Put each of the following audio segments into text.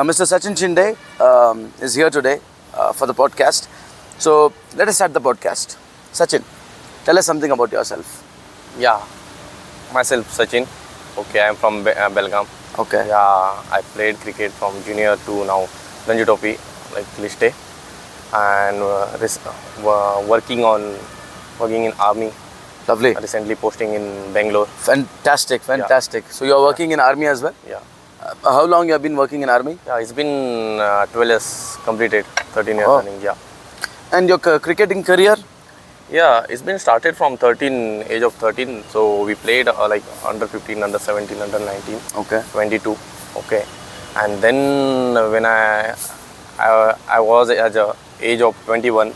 Mr. Sachin Shinde is here today for the podcast. So let us start the podcast. Sachin, tell us something about yourself. Yeah, myself Sachin. Okay, I'm from Belgaum. Okay. Yeah, I played cricket from junior to now Ranji Trophy, like list, and working in army. Lovely. Recently posting in Bangalore. Fantastic. So you are working in army as well? Yeah. How long you have been working in army? Yeah, it's been 12 years completed, 13 years running. Yeah. And your cricketing career? Yeah, it's been started from age of 13. So we played like under 15, under 17, under 19, Okay. 22. Okay, and then when I was at the age of 21,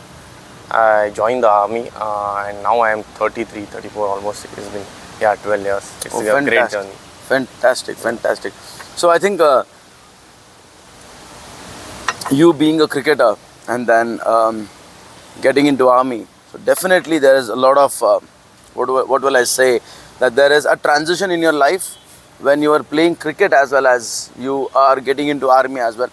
I joined the army, and now I am 33, 34 almost. It's been 12 years. It's a great journey. Fantastic. So I think you being a cricketer and then getting into army, so definitely there is a lot of what will I say, that there is a transition in your life when you are playing cricket as well as you are getting into army as well.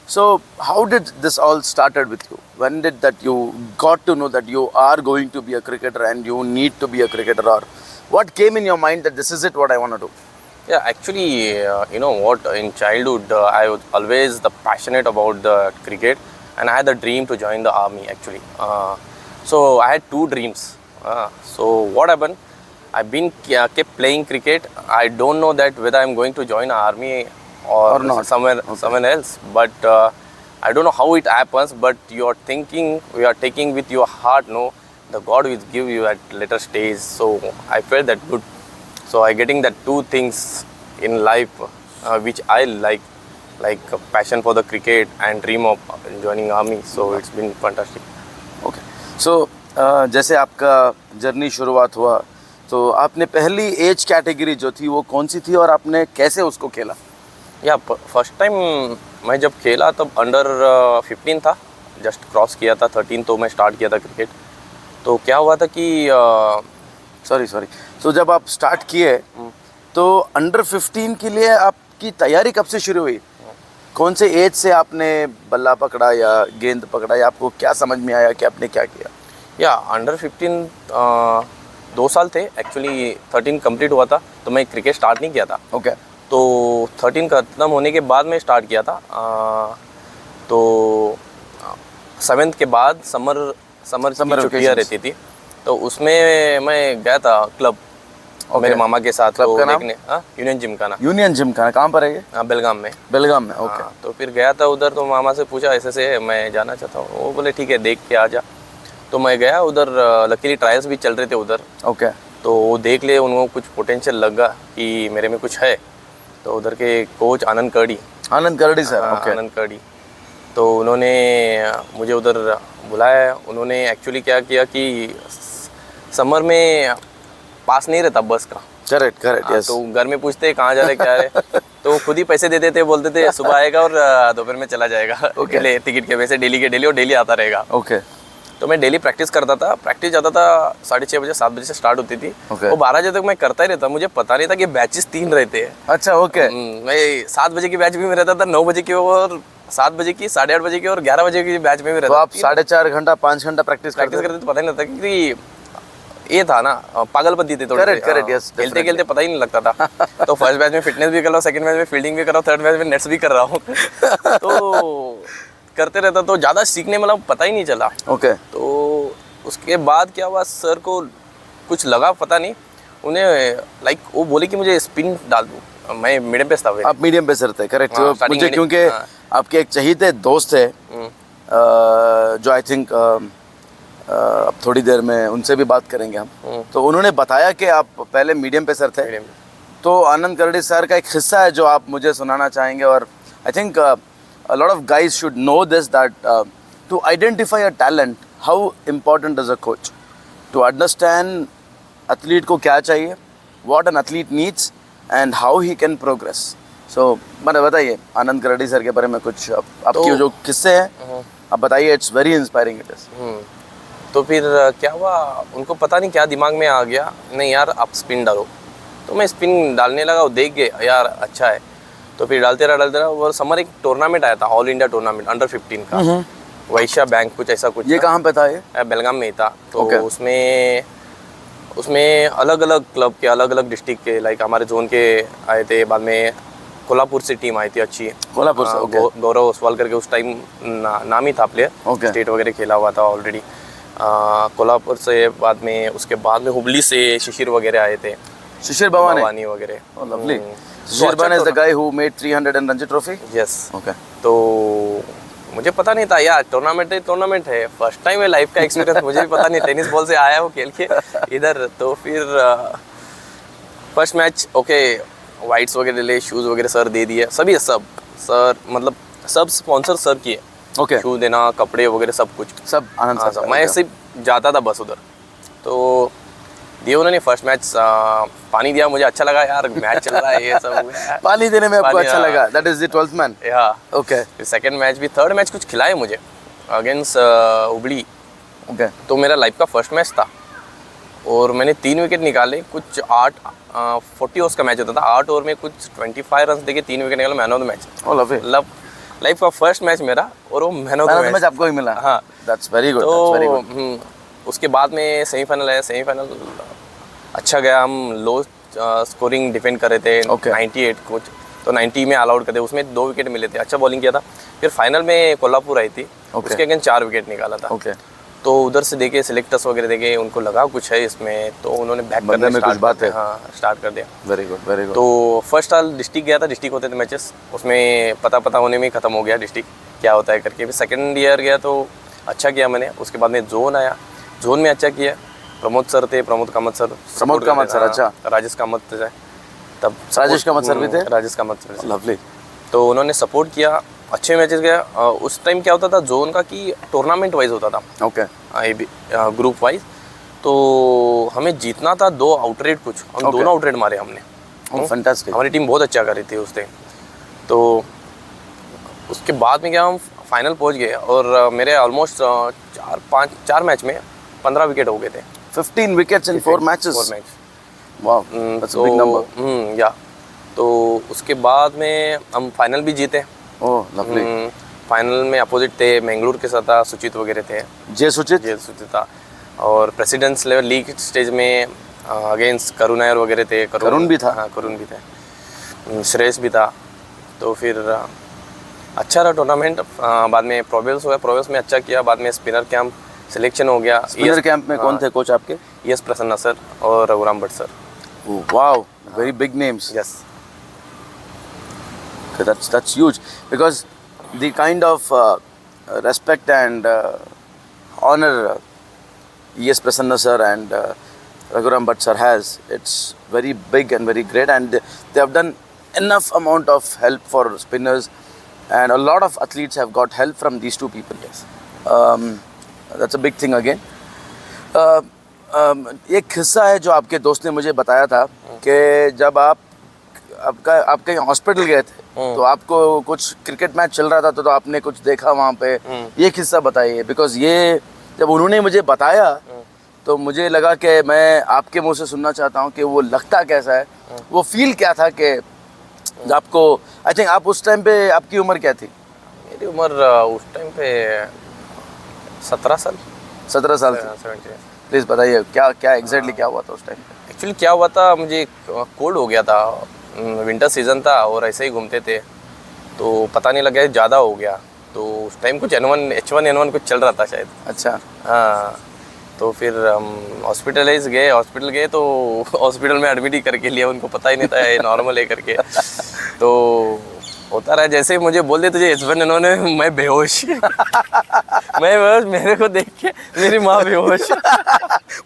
So how did this all started with you? When did that you got to know that you are going to be a cricketer and you need to be a cricketer, or what came in your mind that this is it what I want to do? Yeah, actually, you know what, in childhood, I was always passionate about the cricket, and I had the dream to join the army actually. So I had two dreams. So what happened? I've been kept playing cricket. I don't know that whether I'm going to join army or not. somewhere else, but I don't know how it happens. But you are taking with your heart. No, the God will give you at later stage. So I felt that good. So I getting that two things in life which I like a passion for the cricket and dream of joining army. So it's been fantastic. Okay so जैसे आपका journey शुरुआत हुआ, तो आपने पहली age category जो थी वो कौन सी थी और आपने कैसे उसको खेला? या फर्स्ट टाइम मैं जब खेला तब अंडर 15 था, जस्ट क्रॉस किया था 13, तो मैं स्टार्ट किया था क्रिकेट. तो क्या हुआ था कि सॉरी सो जब आप स्टार्ट किए तो अंडर 15 के लिए आपकी तैयारी कब से शुरू हुई? कौन से एज से आपने बल्ला पकड़ा या गेंद पकड़ा, या आपको क्या समझ में आया कि आपने क्या किया? या अंडर 15 2 साल थे एक्चुअली. 13 कंप्लीट हुआ था तो मैं क्रिकेट स्टार्ट नहीं किया था. ओके. तो 13 खत्म होने के बाद मैं स्टार्ट किया था. तो 7th के बाद समर की छुट्टियाँ रहती थी, तो उसमें मैं गया था क्लब मेरे मामा के साथ. क्लब का नाम? यूनियन जिमखाना. कहाँ पर है ये? बेलगाम में. ओके. तो फिर गया था उधर, तो मामा से पूछा ऐसे मैं जाना चाहता हूँ. वो बोले ठीक है, देख के आ जा. तो मैं गया उधर. लकीली ट्रायल्स भी चल रहे थे उधर. ओके. तो वो देख ले, उनको कुछ पोटेंशियल लगा कि मेरे में कुछ है. तो उधर के कोच आनंद करडी सर. ओके. आनंद करडी. तो उन्होंने मुझे उधर बुलाया. उन्होंने एक्चुअली क्या किया कि समर में पास नहीं रहता बस का. Correct yes. तो घर में पूछते कहाँ जा रहे क्या है, तो खुद ही पैसे दे देते, बोलते थे सुबह आएगा और दोपहर में चला जाएगा. ओके. टिकट के पैसे डेली के डेली और डेली आता रहेगा. ओके. तो मैं डेली प्रैक्टिस करता था. प्रैक्टिस जाता था 6:30 बजे, 7 बजे से स्टार्ट होती थी. वो 12 बजे तक मैं करता ही रहता. मुझे पता नहीं था कि बैचेस 3 रहते हैं. अच्छा. ओके. मैं 7 बजे की बैच भी में रहता था, 9 बजे की और 7 बजे की, 8:30 बजे की और 11 बजे की बैच में भी रहता. तो आप 4.5 घंटा 5 घंटा प्रैक्टिस करते तो पता ही नहीं लगता, क्योंकि ये था ना पागलपंती थी थोड़ी. Correct yes. खेलते पता ही नहीं लगता था. तो फर्स्ट बैच में फिटनेस भी कर रहा हूँ, सेकंड बैच में फील्डिंग भी कर रहा हूँ, थर्ड बैच में नेट्स भी कर रहा हूँ. तो करते रहता, तो ज़्यादा सीखने में पता ही नहीं चला. ओके. तो उसके बाद क्या हुआ, सर को कुछ लगा पता नहीं, उन्हें वो बोले कि मुझे स्पिन डाल दूँ. मैं मीडियम पेस था. आप मीडियम पेसर थे. करेक्ट. मुझे क्योंकि आपके एक चहीते दोस्त थे जो आई थिंक अब थोड़ी देर में उनसे भी बात करेंगे हम. तो उन्होंने बताया कि आप पहले मीडियम पेसर थे. तो आनंद करडी सर का एक हिस्सा है जो आप मुझे सुनाना चाहेंगे. और I think a lot of guys should know this, that to identify a talent, how important is a coach to understand athlete को क्या चाहिए, what an athlete needs and how he can progress. So मैंने बताइए आनंद करडी sir के बारे में कुछ आपकी जो किस्से हैं आप बताइए. It's very inspiring it is. तो फिर क्या हुआ, उनको पता नहीं क्या दिमाग में आ गया, नहीं यार आप स्पिन डालो. तो मैं स्पिन डालने लगा, वो देख गए यार अच्छा है. तो फिर डालते रहा वो समर एक टूर्नामेंट आया था, ऑल इंडिया टूर्नामेंट अंडर 15 का, वैश्या बैंक कुछ ऐसा कुछ ये कहाँ पे था ये? बेलगाम में ही था। तो Okay. उसमें अलग अलग क्लब के, अलग अलग डिस्ट्रिक्ट के, लाइक हमारे जोन के आए थे, बाद में कोल्हापुर से टीम आई थी अच्छी, कोल्हापुर से, okay. गौरव ओसवाल करके उस टाइम नाम ही था प्लेयर, Okay. स्टेट वगैरह खेला हुआ था ऑलरेडी। कोल्हापुर से, बाद में उसके बाद में हुबली से शिशिर वगैरह आए थे, शिशिर भवानी भवानी वगैरह। Oh, lovely. Shishir Bhavani is the guy who made 300 in Ranji Trophy? Yes. Okay. तो मुझे पता नहीं था यार, टूर्नामेंट है, फर्स्ट टाइम है लाइफ का एक्सपीरियंस, मुझे भी पता नहीं, टेनिस बॉल से आया हूँ खेल के इधर। तो फिर फर्स्ट मैच ओके, वाइट्स वगैरह ले, शूज़ वगैरह सर दे दिए, सभी सब सर, मतलब सब स्पॉन्सर सर किए, Okay. शू देना, कपड़े वगैरह सब कुछ, सब आनंद हाँ, सर मैं सिर्फ जाता था बस उधर। तो दिए उन्होंने फर्स्ट मैच, पानी दिया, मुझे अच्छा लगा यार, मैच चल रहा है ये सब। पानी देने में आपको पानी, अच्छा हाँ। लगा? That is the 12th man? या Okay. फिर सेकंड मैच भी, थर्ड मैच कुछ खिलाए मुझे अगेंस्ट हुबली। Okay. तो मेरा लाइफ का फर्स्ट मैच था और मैंने 3 विकेट निकाले, कुछ 40 ओवर्स का मैच होता था, 8 ओवर में कुछ 25 रन देके 3 विकेट निकाले, man of the match. Oh, lovely. Life का फर्स्ट मैच मेरा, और वो man of Man the of the match. match आपको ही मिला? हाँ। That's very good. तो That's very good. उसके बाद में सेमीफाइनल है, सेमीफाइनल अच्छा गया, हम लो स्कोरिंग डिफेंड कर रहे थे, Okay. 98 कुछ, तो 90 में ऑल आउट कर दे, उसमें 2 विकेट मिले थे, अच्छा बॉलिंग किया था। फिर फाइनल में कोल्हापुर आई थी, Okay. उसके अगेंस्ट 4 विकेट निकाला था। Okay. तो उधर से देखे, सिलेक्टर्स वगैरह देखे, उनको लगा कुछ है इसमें, तो उन्होंने बैक बंदे करना में कुछ बात है। हाँ, स्टार्ट कर दिया। Very good. Very good. तो फर्स्ट साल डिस्ट्रिक्ट गया था, डिस्ट्रिक्ट होते थे मैचेस, उसमें पता होने में ही खत्म हो गया डिस्ट्रिक्ट क्या होता है करके। फिर सेकंड ईयर गया तो अच्छा किया मैंने, उसके बाद में जोन आया, जोन में अच्छा किया। प्रमोद सर थे, प्रमोद कामत सर, प्रमोद कामत सर, अच्छा। राजेश कामत थे तब, राजेश कामत सर भी थे? राजेश कामत सर। Lovely. तो उन्होंने सपोर्ट किया, अच्छे मैचेस गया। उस टाइम क्या होता था जोन का कि टूर्नामेंट वाइज होता था, Okay. ग्रुप वाइज, तो हमें जीतना था 2 आउटरेट कुछ, हम Okay. दोनों आउटरेट मारे हमने। Oh, fantastic. हमारी टीम बहुत अच्छा कर रही थी उस टाइम। तो उसके बाद में क्या, हम फाइनल पहुंच गए और मेरे ऑलमोस्ट 4 मैच में 15 विकेट हो गए थे। 15 wickets in 4 matches. 4 match. Wow. That's a big number. या तो उसके बाद में हम फाइनल भी जीते। Oh, lovely. फाइनल में अपोजिट थे, मैंगलोर के साथ था, सुचित वगैरह थे, जय सुचित? जय सुचित था। और प्रेसिडेंट्स लेवल लीग स्टेज में अगेंस्ट करुण नायर वगैरह थे। करुण भी था? हाँ, करुण भी थे, श्रेयस भी था। तो फिर अच्छा रहा टूर्नामेंट। बाद में प्रोवेल्स हुआ, प्रोवेल्स में अच्छा किया। बाद में स्पिनर कैंप सिलेक्शन हो गया। स्पिनर कैंप में कौन थे कोच आपके? यस प्रसन्ना सर और Raghuram Bhatt sir. Oh, wow, very big names. Yes. Okay, that's huge because the kind of respect and honor E.S. Prasanna sir and Raghuram Bhatt sir has, it's very big and very great, and they have done enough amount of help for spinners, and a lot of athletes have got help from these two people. Yes, that's a big thing again. एक किस्सा है जो आपके दोस्त ने मुझे बताया था कि जब आप कहीं हॉस्पिटल गए थे तो आपको कुछ क्रिकेट मैच चल रहा था तो आपने कुछ देखा वहाँ पे। ये किस्सा बताइए, बिकॉज ये जब उन्होंने मुझे बताया तो मुझे लगा कि मैं आपके मुंह से सुनना चाहता हूँ कि वो लगता कैसा है, वो फील क्या था कि आपको, आई थिंक आप उस टाइम पे, आपकी उम्र क्या थी? मेरी उम्र उस टाइम पे 17 साल। 17 साल थी। प्लीज़ बताइए क्या एग्जैक्टली क्या हुआ था उस टाइम पे? एक्चुअली क्या हुआ था, मुझे कोल्ड हो गया था, विंटर सीजन था और ऐसे ही घूमते थे तो पता नहीं लगा ज़्यादा हो गया। तो उस टाइम कुछ H1N1 कुछ चल रहा था शायद। अच्छा। हाँ, तो फिर हम हॉस्पिटल गए तो हॉस्पिटल में एडमिट ही करके लिया, उनको पता ही नहीं था ये नॉर्मल है करके। तो होता रहा, जैसे ही मुझे बोल दे तुझे H1N1 है, मैं बेहोश मेरे को देख के मेरी माँ बेहोश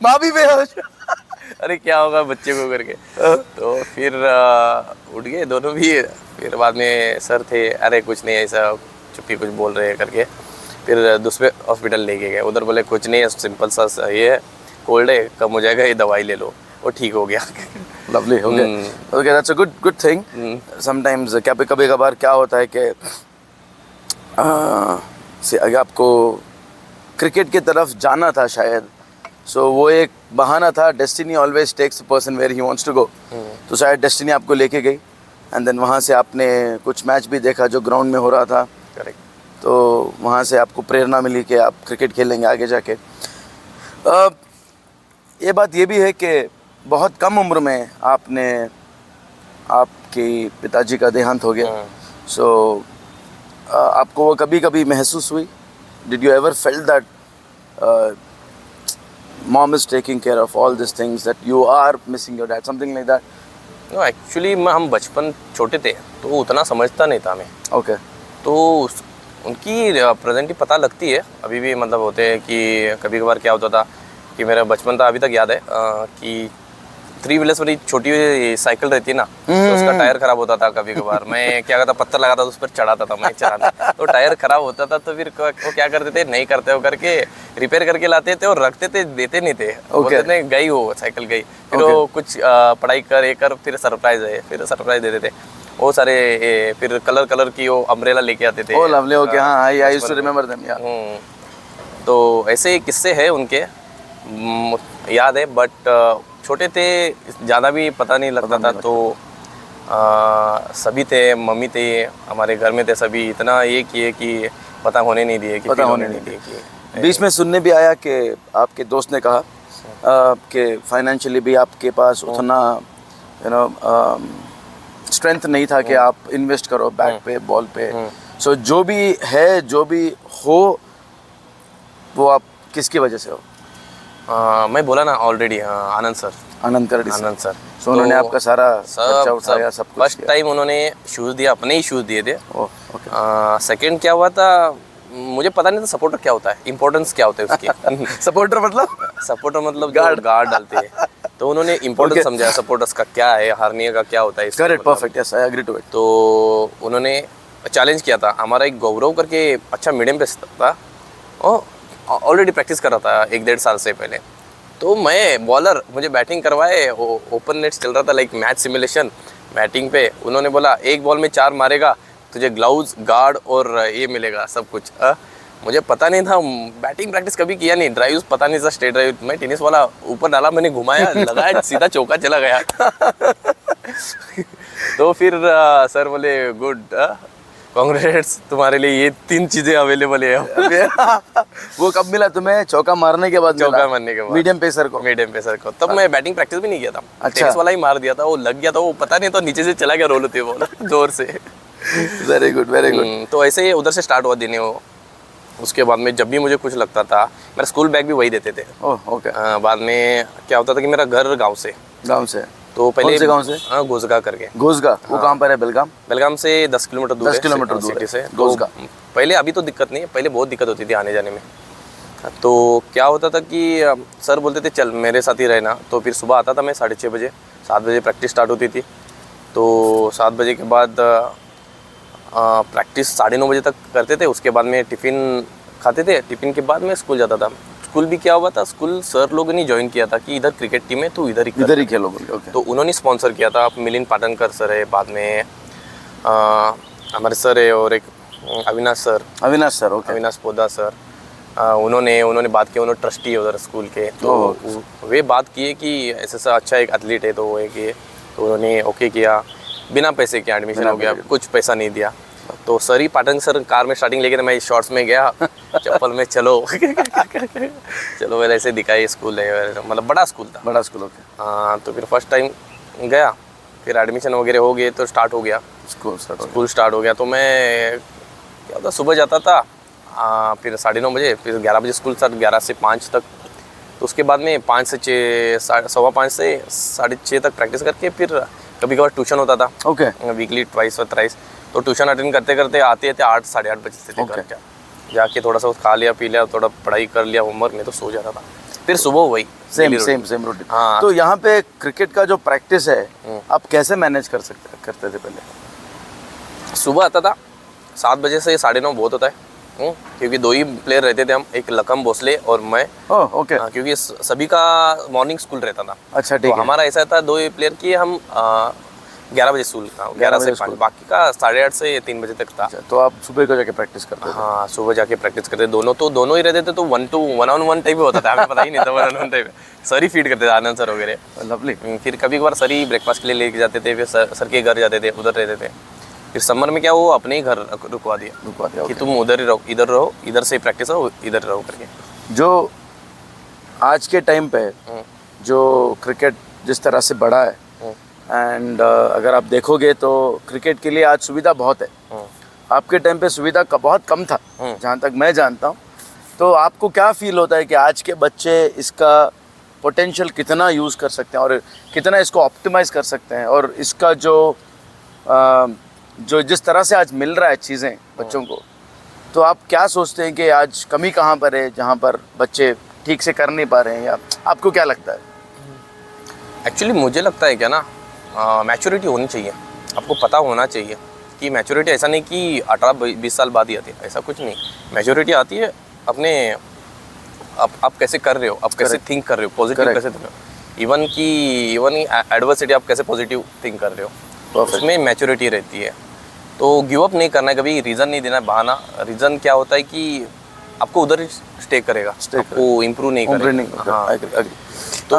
माँ भी बेहोश। अरे क्या होगा बच्चे को करके। तो फिर उठ गए दोनों भी। फिर बाद में सर थे, अरे कुछ नहीं ऐसा चुप्पी कुछ बोल रहे हैं करके। फिर दूसरे हॉस्पिटल लेके गए, उधर बोले कुछ नहीं है, सिंपल सा ये है, कोल्ड है, कम हो जाएगा, ये दवाई ले लो, वो ठीक हो गया। Lovely, okay, that's a good thing. Sometimes कभी कभार क्या होता है कि अगर आपको क्रिकेट की तरफ जाना था शायद, सो वो एक बहाना था। Destiny always takes the person where he wants to go. तो शायद डेस्टिनी आपको लेके गई एंड देन वहाँ से आपने कुछ मैच भी देखा जो ग्राउंड में हो रहा था, करेक्ट। तो वहाँ से आपको प्रेरणा मिली कि आप क्रिकेट खेलेंगे आगे जाके। ये बात ये भी है कि बहुत कम उम्र में आपके पिताजी का देहांत हो गया, सो आपको वो कभी कभी महसूस हुई, did you ever felt that mom is taking care of all these things that you are missing your dad, something like that? No actually हम बचपन छोटे थे तो उतना समझता नहीं था हमें, Okay. तो उनकी प्रेजेंटली पता लगती है अभी भी, मतलब होते हैं कि कभी कभार क्या होता था कि मेरा बचपन था, अभी तक याद है कि 3 व्हीलर्स वाली छोटी साइकिल रहती है ना, तो उसका टायर खराब होता था कभी कभार। मैं क्या करता, पत्थर लगाता था, उस पर चढ़ाता था मैं चढ़ाता, तो टायर खराब होता था, तो फिर वो क्या करते थे, नहीं करते हो करके रिपेयर करके लाते थे और रखते थे, देते नहीं थे, बोलते थे गई वो साइकिल गई, फिर वो कुछ पढ़ाई कर ये कर, फिर सरप्राइज है, फिर सरप्राइज देते थे वो सारे। फिर कलर की वो अम्ब्रेला लेके आते थे। Oh, lovely. Okay. हाँ, I used to remember them. Yeah. तो ऐसे किस्से हैं उनके, याद है, बट छोटे थे, ज़्यादा भी पता नहीं लगता था। तो सभी थे, मम्मी थे, हमारे घर में थे सभी, इतना ये किए कि पता होने नहीं दिए, कि पता होने नहीं दिए कि बीच में सुनने भी आया कि आपके दोस्त ने कहा कि फाइनेंशियली भी आपके पास उतना स्ट्रेंथ नहीं था कि आप इन्वेस्ट करो बैट पे, बॉल पे। सो जो भी है, जो भी हो, वो आप किसकी वजह से हो? मैं बोला ना ऑलरेडी, आनंद सर। आनंद करडी आनंद सर, सो उन्होंने आपका सारा खर्चा उठाया, सब कुछ फर्स्ट टाइम उन्होंने शूज़ दिया, अपने ही शूज़ दिए थे। ओके। सेकंड क्या हुआ था, मुझे पता नहीं था सपोर्टर क्या होता है, इंपॉर्टेंस क्या होता है उसकी। सपोर्टर मतलब? सपोर्टर मतलब गार्ड डालते हैं, तो उन्होंने इम्पोर्टेंस समझाया सपोर्टर्स का क्या है, हारने का क्या होता है। Correct, perfect, yes, I agree to it. तो उन्होंने चैलेंज किया था, हमारा एक गौरव करके अच्छा मीडियम पे था, ऑलरेडी प्रैक्टिस कर रहा था 1-1.5 साल से पहले। तो मैं बॉलर, मुझे बैटिंग करवाए, ओपन नेट्स चल रहा था, लाइक मैच सिमुलेशन बैटिंग पे। उन्होंने बोला 1 बॉल में 4 मारेगा, तुझे ग्लव्स, गार्ड और ये मिलेगा सब कुछ। मुझे पता नहीं था, बैटिंग प्रैक्टिस कभी किया नहीं, ड्राइव्स पता नहीं था, स्ट्रेट ड्राइव मैं टेनिस वाला ऊपर डाला, मैंने घुमाया, लगाया, सीधा चौका चला गया। तो फिर सर बोले गुड, कांग्रेट्स, तुम्हारे लिए ये 3 चीजें अवेलेबल है। वो कब मिला तुम्हें? चौका मारने के बाद? चौका मारने के बाद, मीडियम पेसर को। तब मैं बैटिंग प्रैक्टिस भी नहीं किया था, टेनिस वाला ही मार दिया था, वो लग गया था, वो पता नहीं तो नीचे से चला गया, रोल होते वो जोर से। Very good, very good. तो ऐसे ही उधर से स्टार्ट हुआ देने वो। उसके बाद में जब भी मुझे कुछ लगता था, मेरा स्कूल बैग भी वही देते थे। ओह, ओके। बाद में क्या होता था कि मेरा घर गाँव से, तो पहले कौन से गाँव से? घोसगा करके। घोसगा, वो कहाँ पर है? बेलगाम से 10 किलोमीटर दूर है, 10 किलोमीटर दूर सिटी से। घोसगा। तो पहले, अभी तो दिक्कत नहीं है, पहले बहुत दिक्कत होती थी आने जाने में। तो क्या होता था कि सर बोलते थे चल मेरे साथ ही रहना, तो फिर सुबह आता था मैं 6:30 बजे, 7 बजे प्रैक्टिस स्टार्ट होती थी। तो 7 बजे के बाद प्रैक्टिस 9:30 बजे तक करते थे। उसके बाद में टिफ़िन खाते थे, टिफ़िन के बाद में स्कूल जाता था। स्कूल भी क्या हुआ था, स्कूल सर लोगों ने ज्वाइन किया था कि इधर क्रिकेट टीम है, तो इधर ही खेलो बोले। ओके। तो उन्होंने स्पॉन्सर किया था। मिलिंद पाटनकर सर है, बाद में हमारे सर है, और एक Avinash sir, okay, Avinash Poda sir, उन्होंने बात की, उन्होंने ट्रस्टी है उधर स्कूल के। तो वे बात किए कि ऐसा अच्छा एक एथलीट है, तो वो है कि, तो उन्होंने ओके किया, बिना पैसे के एडमिशन हो गया, कुछ पैसा नहीं दिया। तो सर ही पाटन सर कार में स्टार्टिंग लेके, मैं शॉर्ट्स में गया, चप्पल में चलो चलो, मैंने ऐसे दिखाई स्कूल है, मतलब बड़ा स्कूल था। ओके। हाँ, तो फिर फर्स्ट टाइम गया, फिर एडमिशन वगैरह हो गए, तो स्टार्ट हो गया, स्कूल स्टार्ट हो गया। तो मैं क्या होता, सुबह जाता था, फिर 9:30 बजे, फिर 11 बजे स्कूल स्टार्ट, 11 से 5 तक। तो उसके बाद में 5 से 6, 5:15 से 6:30 तक प्रैक्टिस करके, फिर कभी कभार ट्यूशन होता था। ओके। वीकली ट्वाइस और थ्राइस। तो ट्यूशन अटेंड करते करते आते 8, 8:30 बजे थे घर जाके, थोड़ा सा खा लिया, पी लिया, थोड़ा पढ़ाई कर लिया, होमवर्क में, तो सो जाता था। फिर सुबह वही सेम रूटीन। हाँ। तो यहाँ पे क्रिकेट का जो प्रैक्टिस है, आप कैसे मैनेज करते थे पहले? सुबह आता था 7 बजे से 9:30 बहुत होता है, क्योंकि 2 ही प्लेयर रहते थे हम, एक लखम भोसले और मैं। ओके। क्योंकि सभी का मॉर्निंग स्कूल रहता था। अच्छा, ठीक है। तो हमारा ऐसा था 2 ही प्लेयर की, हम 11 बजे स्कूल था, 11 से 5, बाकी का 8:30 से 3 बजे तक था। अच्छा, तो आप सुबह को जाके प्रैक्टिस करते थे? हाँ, सुबह जाके प्रैक्टिस करते, दोनों ही रहते थे, तो 1-on-1 टाइप होता था, हमें पता ही नहीं था 1-on-1 टाइप। सर ही फीड करते थे, आनंद सर वगैरह। लवली। फिर कभी कभार सर ही ब्रेकफास्ट के लिए लेके जाते थे, फिर सर के घर जाते थे, उधर रहते थे। फिर समर में क्या वो अपने ही घर रुकवा दिया कि तुम उधर ही रहो, इधर से प्रैक्टिस हो, इधर रहो करके। जो आज के टाइम पे जो क्रिकेट जिस तरह से बढ़ा है, एंड अगर आप देखोगे तो क्रिकेट के लिए आज सुविधा बहुत है। आपके टाइम पे सुविधा बहुत कम था, जहाँ तक मैं जानता हूँ। तो आपको क्या फील होता है कि आज के बच्चे इसका पोटेंशियल कितना यूज़ कर सकते हैं और कितना इसको ऑप्टिमाइज़ कर सकते हैं, और इसका जो जिस तरह से आज मिल रहा है चीज़ें बच्चों को, तो आप क्या सोचते हैं कि आज कमी कहाँ पर है जहाँ पर बच्चे ठीक से कर नहीं पा रहे हैं, या आपको क्या लगता है? एक्चुअली मुझे लगता है क्या ना, मैच्योरिटी होनी चाहिए, आपको पता होना चाहिए कि मैच्योरिटी ऐसा नहीं कि 18-20 साल बाद ही आती है, ऐसा कुछ नहीं। मैच्योरिटी आती है अपने आप कैसे कर रहे हो, आप कैसे थिंक कर रहे हो, पॉजिटिव कैसे कर रहे हो, इवन एडवर्सिटी आप कैसे पॉजिटिव थिंक कर रहे हो, उसमें मैच्योरिटी रहती है। तो गिव अप नहीं करना है, कभी रीज़न नहीं देना, बहाना। रीज़न क्या होता है कि आपको उधर ही स्टे करेगा, आपको इम्प्रूव नहीं करेगा। हाँ, तो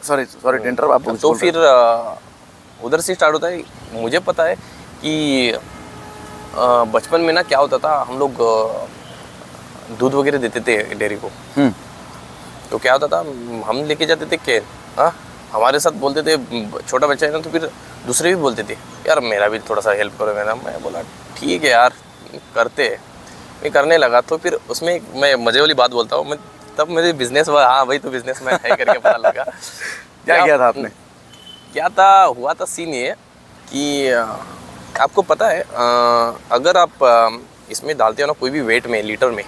सॉरी टू इंटरप्ट, आप तो फिर उधर से स्टार्ट होता है। मुझे पता है कि बचपन में ना क्या होता था, हम लोग दूध वगैरह देते थे डेयरी को, तो क्या होता था, हम लेके जाते थे केन, हाँ, हमारे साथ बोलते थे, छोटा बच्चा है ना, तो फिर दूसरे भी बोलते थे यार मेरा भी थोड़ा सा हेल्प करो मेरा। मैं बोला ठीक है यार करते, मैं करने लगा। तो फिर उसमें मैं मज़े वाली बात बोलता हूँ, मैं तब मेरे बिजनेस हुआ, हाँ भाई तो बिजनेस मैन है करके पता लगा। क्या किया था आपने? क्या था, हुआ था सीन ये कि आपको पता है, अगर आप इसमें डालते हो ना कोई भी वेट में, लीटर में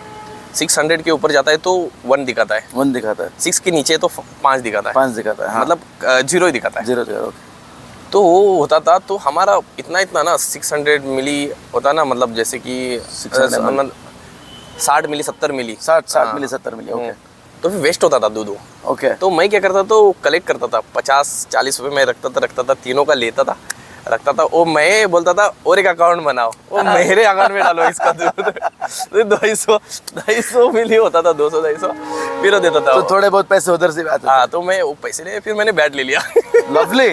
600 के ऊपर जाता है तो 1 दिखाता है, 1 दिखाता है, 6 के नीचे तो 5 दिखाता है, 5 दिखाता है, हाँ। मतलब 0 ही दिखाता है, 0 दिखाता है। तो वो होता था, तो हमारा इतना ना 600 मिली होता ना, मतलब जैसे कि 60 मिली 70 मिली 60 मिली 70 मिली, ओके। तो फिर वेस्ट होता था दूध, ओके। तो मैं क्या करता, तो कलेक्ट करता था 50-40 रुपये में रखता था, तीनों का लेता था, रखता था। वो मैं बोलता था और एक अकाउंट बनाओ, वो मेरे अकाउंट में डालो इसका दूध। 250 मिली होता था, 200-250 फिर देता था। तो थोड़े बहुत पैसे उधर से आते थे। हाँ, तो मैं वो पैसे ले, फिर मैंने बैट ले लिया। Lovely,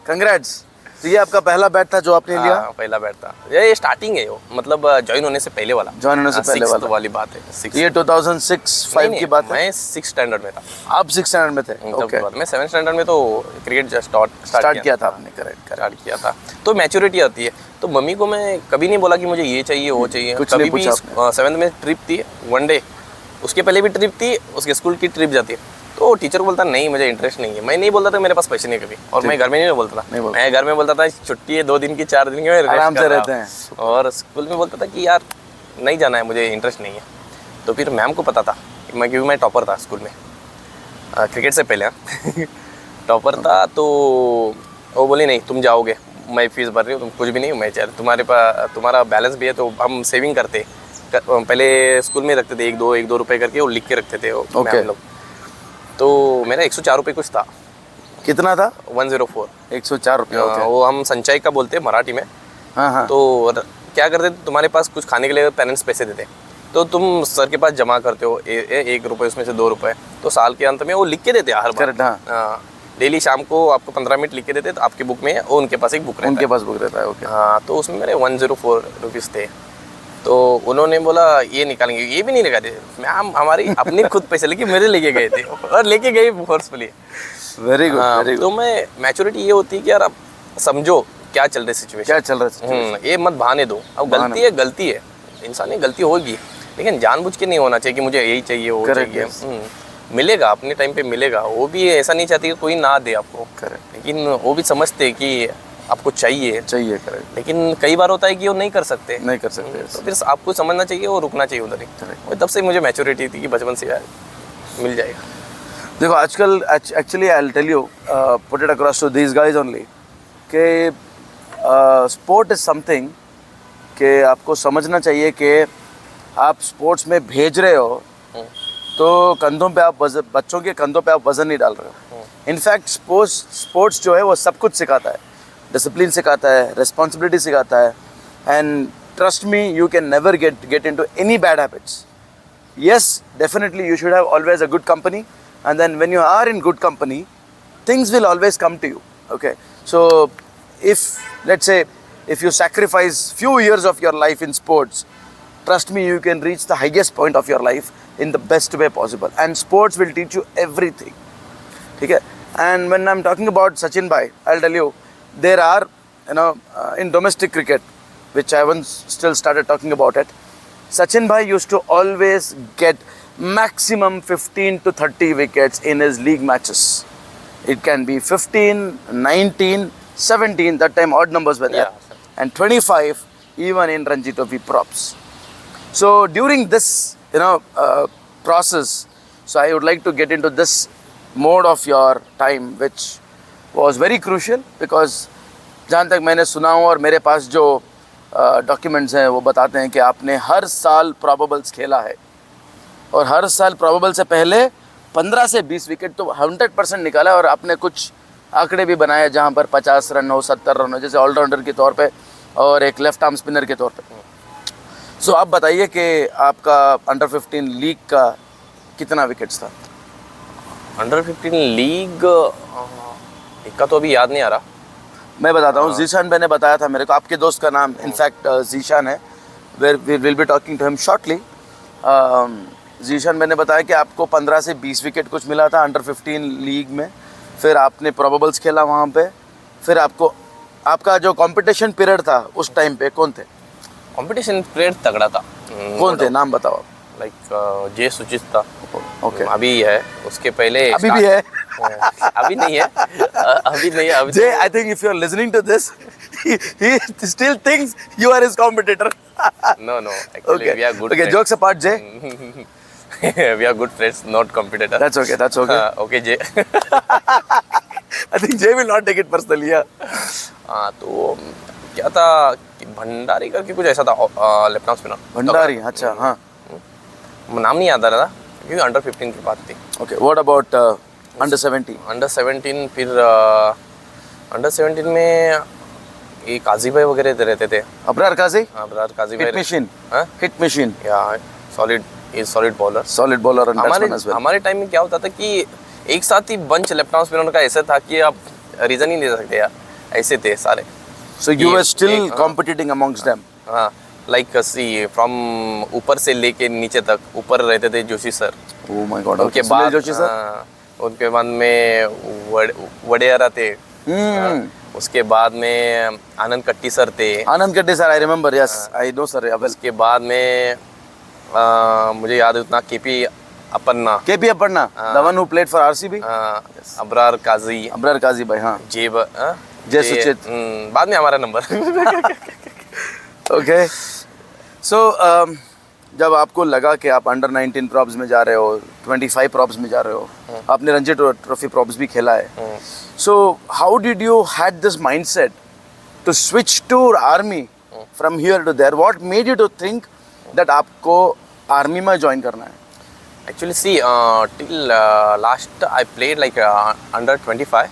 congrats. तो ये आपका पहला बैट था जो आपने लिया? हाँ, पहला बैट था। ये स्टार्टिंग है, वो मतलब ज्वाइन होने से पहले वाला, ज्वाइन होने से पहले वाली बात है। ये 2006-5 की बात है? मैं 6th स्टैंडर्ड में था। आप 6th स्टैंडर्ड में थे? ओके। मैं 7th स्टैंडर्ड में तो क्रिकेट स्टार्ट किया था आपने। करेक्ट स्टार्ट किया था, तो मैच्योरिटी आती है। तो मम्मी को मैं कभी नहीं बोला कि मुझे ये चाहिए वो चाहिए, कभी भी। 7th में ट्रिप थी, 1 डे, उसके पहले भी ट्रिप थी, उसके स्कूल की ट्रिप जाती है, तो टीचर बोलता नहीं मुझे इंटरेस्ट नहीं है। मैं नहीं बोलता था मेरे पास पैसे नहीं कभी, और मैं घर में नहीं बोलता था, मैं घर में बोलता था छुट्टी है 2 दिन की 4 दिन की, मैं आराम से रहते हैं, और स्कूल में बोलता था कि यार नहीं जाना है, मुझे इंटरेस्ट नहीं है। तो फिर मैम को पता था क्योंकि मैं टॉपर था स्कूल में, क्रिकेट से पहले टॉपर था। तो वो बोली नहीं तुम जाओगे, मैं फीस भर रही हूँ, तुम कुछ भी नहीं, मैं तुम्हारे पास तुम्हारा बैलेंस भी है, तो हम सेविंग करते पहले स्कूल में रखते थे, 1-2 रुपये करके वो लिख के रखते थे मैम लोग। तो मेरा 104 रुपये कुछ था। कितना था? 104। 104 रुपये, ओके। वो हम संचय का बोलते हैं मराठी में। हाँ। तो क्या करते, तुम्हारे पास कुछ खाने के लिए पेरेंट्स पैसे देते, तो तुम सर के पास जमा करते हो 1 रुपये, उसमें से 2 रुपये, तो साल के अंत में वो लिख के देते हर बार। डेली शाम को आपको 15 मिनट लिख के देते, तो आपकी बुक में है, उनके पास एक बुक रहता है, उनके पास बुक रहता है, ओके। हाँ, तो उसमें मेरे 104 रुपीज़ थे। तो उन्होंने बोला ये निकालेंगे, ये भी नहीं लगा दे मैम, हमारी अपनी खुद पैसे लेके मेरे लेके गए थे, और लेके गए forcefully. Very good, very good. तो मैं मैच्योरिटी ये होती है कि यार आप समझो क्या चल रहा है सिचुएशन, क्या चल रहा है, ये मत बहाने दो। अब गलती है, इंसान गलती होगी, लेकिन जानबूझ के नहीं होना चाहिए कि मुझे यही चाहिए वो चाहिए। मिलेगा अपने टाइम पे मिलेगा, वो भी ऐसा नहीं चाहती कि कोई ना दे आपको, लेकिन वो भी समझते कि आपको चाहिए, करेक्ट। लेकिन कई बार होता है कि वो नहीं कर सकते, तो फिर आपको समझना चाहिए और रुकना चाहिए उधर ही। तब से मुझे मैच्योरिटी थी कि बचपन से यार मिल जाएगा। देखो आजकल actually I will tell you, put it across to these guys only, कि स्पोर्ट इज समथिंग कि आपको समझना चाहिए कि आप स्पोर्ट्स में भेज रहे हो, तो कंधों पे आप बच्चों के कंधों पे आप वजन नहीं डाल रहे हो। इनफैक्ट स्पोर्ट्स जो है वो सब कुछ सिखाता है। डिसिप्लिन सिखाता है, रिस्पॉन्सिबिलिटी सिखाता है. And trust me, you can never get into any bad habits. Yes, definitely you should have always a good company, and then when you are in good company, things will always come to you. Okay, so if, let's say, if you sacrifice few years of your life in sports, trust me, you can reach the highest point of your life in the best way possible, and sports will teach you everything. Okay, and when I'm talking about Sachin bhai, I'll tell you, there are, in domestic cricket, which I haven't still started talking about it, Sachin bhai used to always get maximum 15 to 30 wickets in his league matches. It can be 15, 19, 17, that time odd numbers were there, and 25 even in Ranji Trophy props. So during this, process, so I would like to get into this mode of your time, which was very crucial, because जहाँ तक मैंने सुना हूँ और मेरे पास जो documents हैं वो बताते हैं कि आपने हर साल प्रोबेबल्स खेला है, और हर साल प्रोबेबल से पहले 15 से 20 विकेट तो 100% निकाला है, और आपने कुछ आंकड़े भी बनाए जहाँ पर 50 रन हो, 70 रन हो, जैसे ऑलराउंडर के तौर पे और एक लेफ्ट आर्म स्पिनर के तौर पे. सो आप बताइए कि आपका अंडर 15 लीग का कितना विकेट्स था? अंडर 15 लीग का तो अभी याद नहीं आ रहा. मैं बताता हूँ. जीशान भाई ने बताया था मेरे को, आपके दोस्त का नाम इनफैक्ट जीशान है, we will be talking to him shortly. Zeeshan भाई ने बताया कि आपको 15 से 20 विकेट कुछ मिला था अंडर 15 लीग में. फिर आपने प्रोबेबल्स खेला वहाँ पे. फिर आपका जो कंपटीशन पीरियड था उस टाइम पे कौन थे? कंपटीशन पीरियड तगड़ा था. कौन थे, नाम बताओ. लाइक जे सुचित था. ओके, अभी है, उसके पहले अभी भी है. अभी नहीं है, अभी नहीं है. अभी Jay, I think if you are listening to this, he still thinks you are his competitor. No, actually Okay. we are good Okay, friends. jokes apart, Jay. We are good friends, not competitor. That's okay. Okay, Jay. I think Jay will not take it personally. Yeah. हाँ, तो क्या था कि भंडारी करके कुछ ऐसा था, left arm spinner. Bhandari, अच्छा, हाँ. नाम नहीं याद आ रहा था क्योंकि अंडर 15 की बात थी. Okay, what about under 17? Under 17 फिर अंडर 17 में ये काजी भाई वगैरह रहते थे. अबरार काजी? अबरार काजी भाई. Hit machine. हाँ, हिट मशीन. या solid bowler. Solid bowler and batsman as well. हमारे टाइम में क्या होता था कि एक साथ ही बंच लेफ्ट आर्म स्पिनर का ऐसा था कि आप रीजन ही नहीं दे सकते यार, ऐसे थे सारे. So you were still competing amongst them. हाँ, लाइक सी फ्रॉम ऊपर से लेके नीचे तक. ऊपर रहते थे Joshi sir. Oh my God. उनके बाद जोशी सर. उनके बाद में वडेरा थे. उसके बाद में आनंद कट्टी सर थे. Anand Katti sir, I remember. Yes, I know sir. उसके बाद में मुझे याद है उतना KP Appanna. the one who played for RCB. Abrar काजी भाई. हाँ, जय सुचित. बाद में हमारा नंबर. ओके, सो जब आपको लगा कि आप अंडर 19 प्रॉप्स में जा रहे हो, 25 प्रॉप्स में जा रहे हो, आपने रणजी ट्रॉफी प्रॉप्स भी खेला है, so how did you had this mindset to switch to army from here to there? What made you to think that आपको आर्मी में ज्वाइन करना है? Actually, see, till last I played like under 25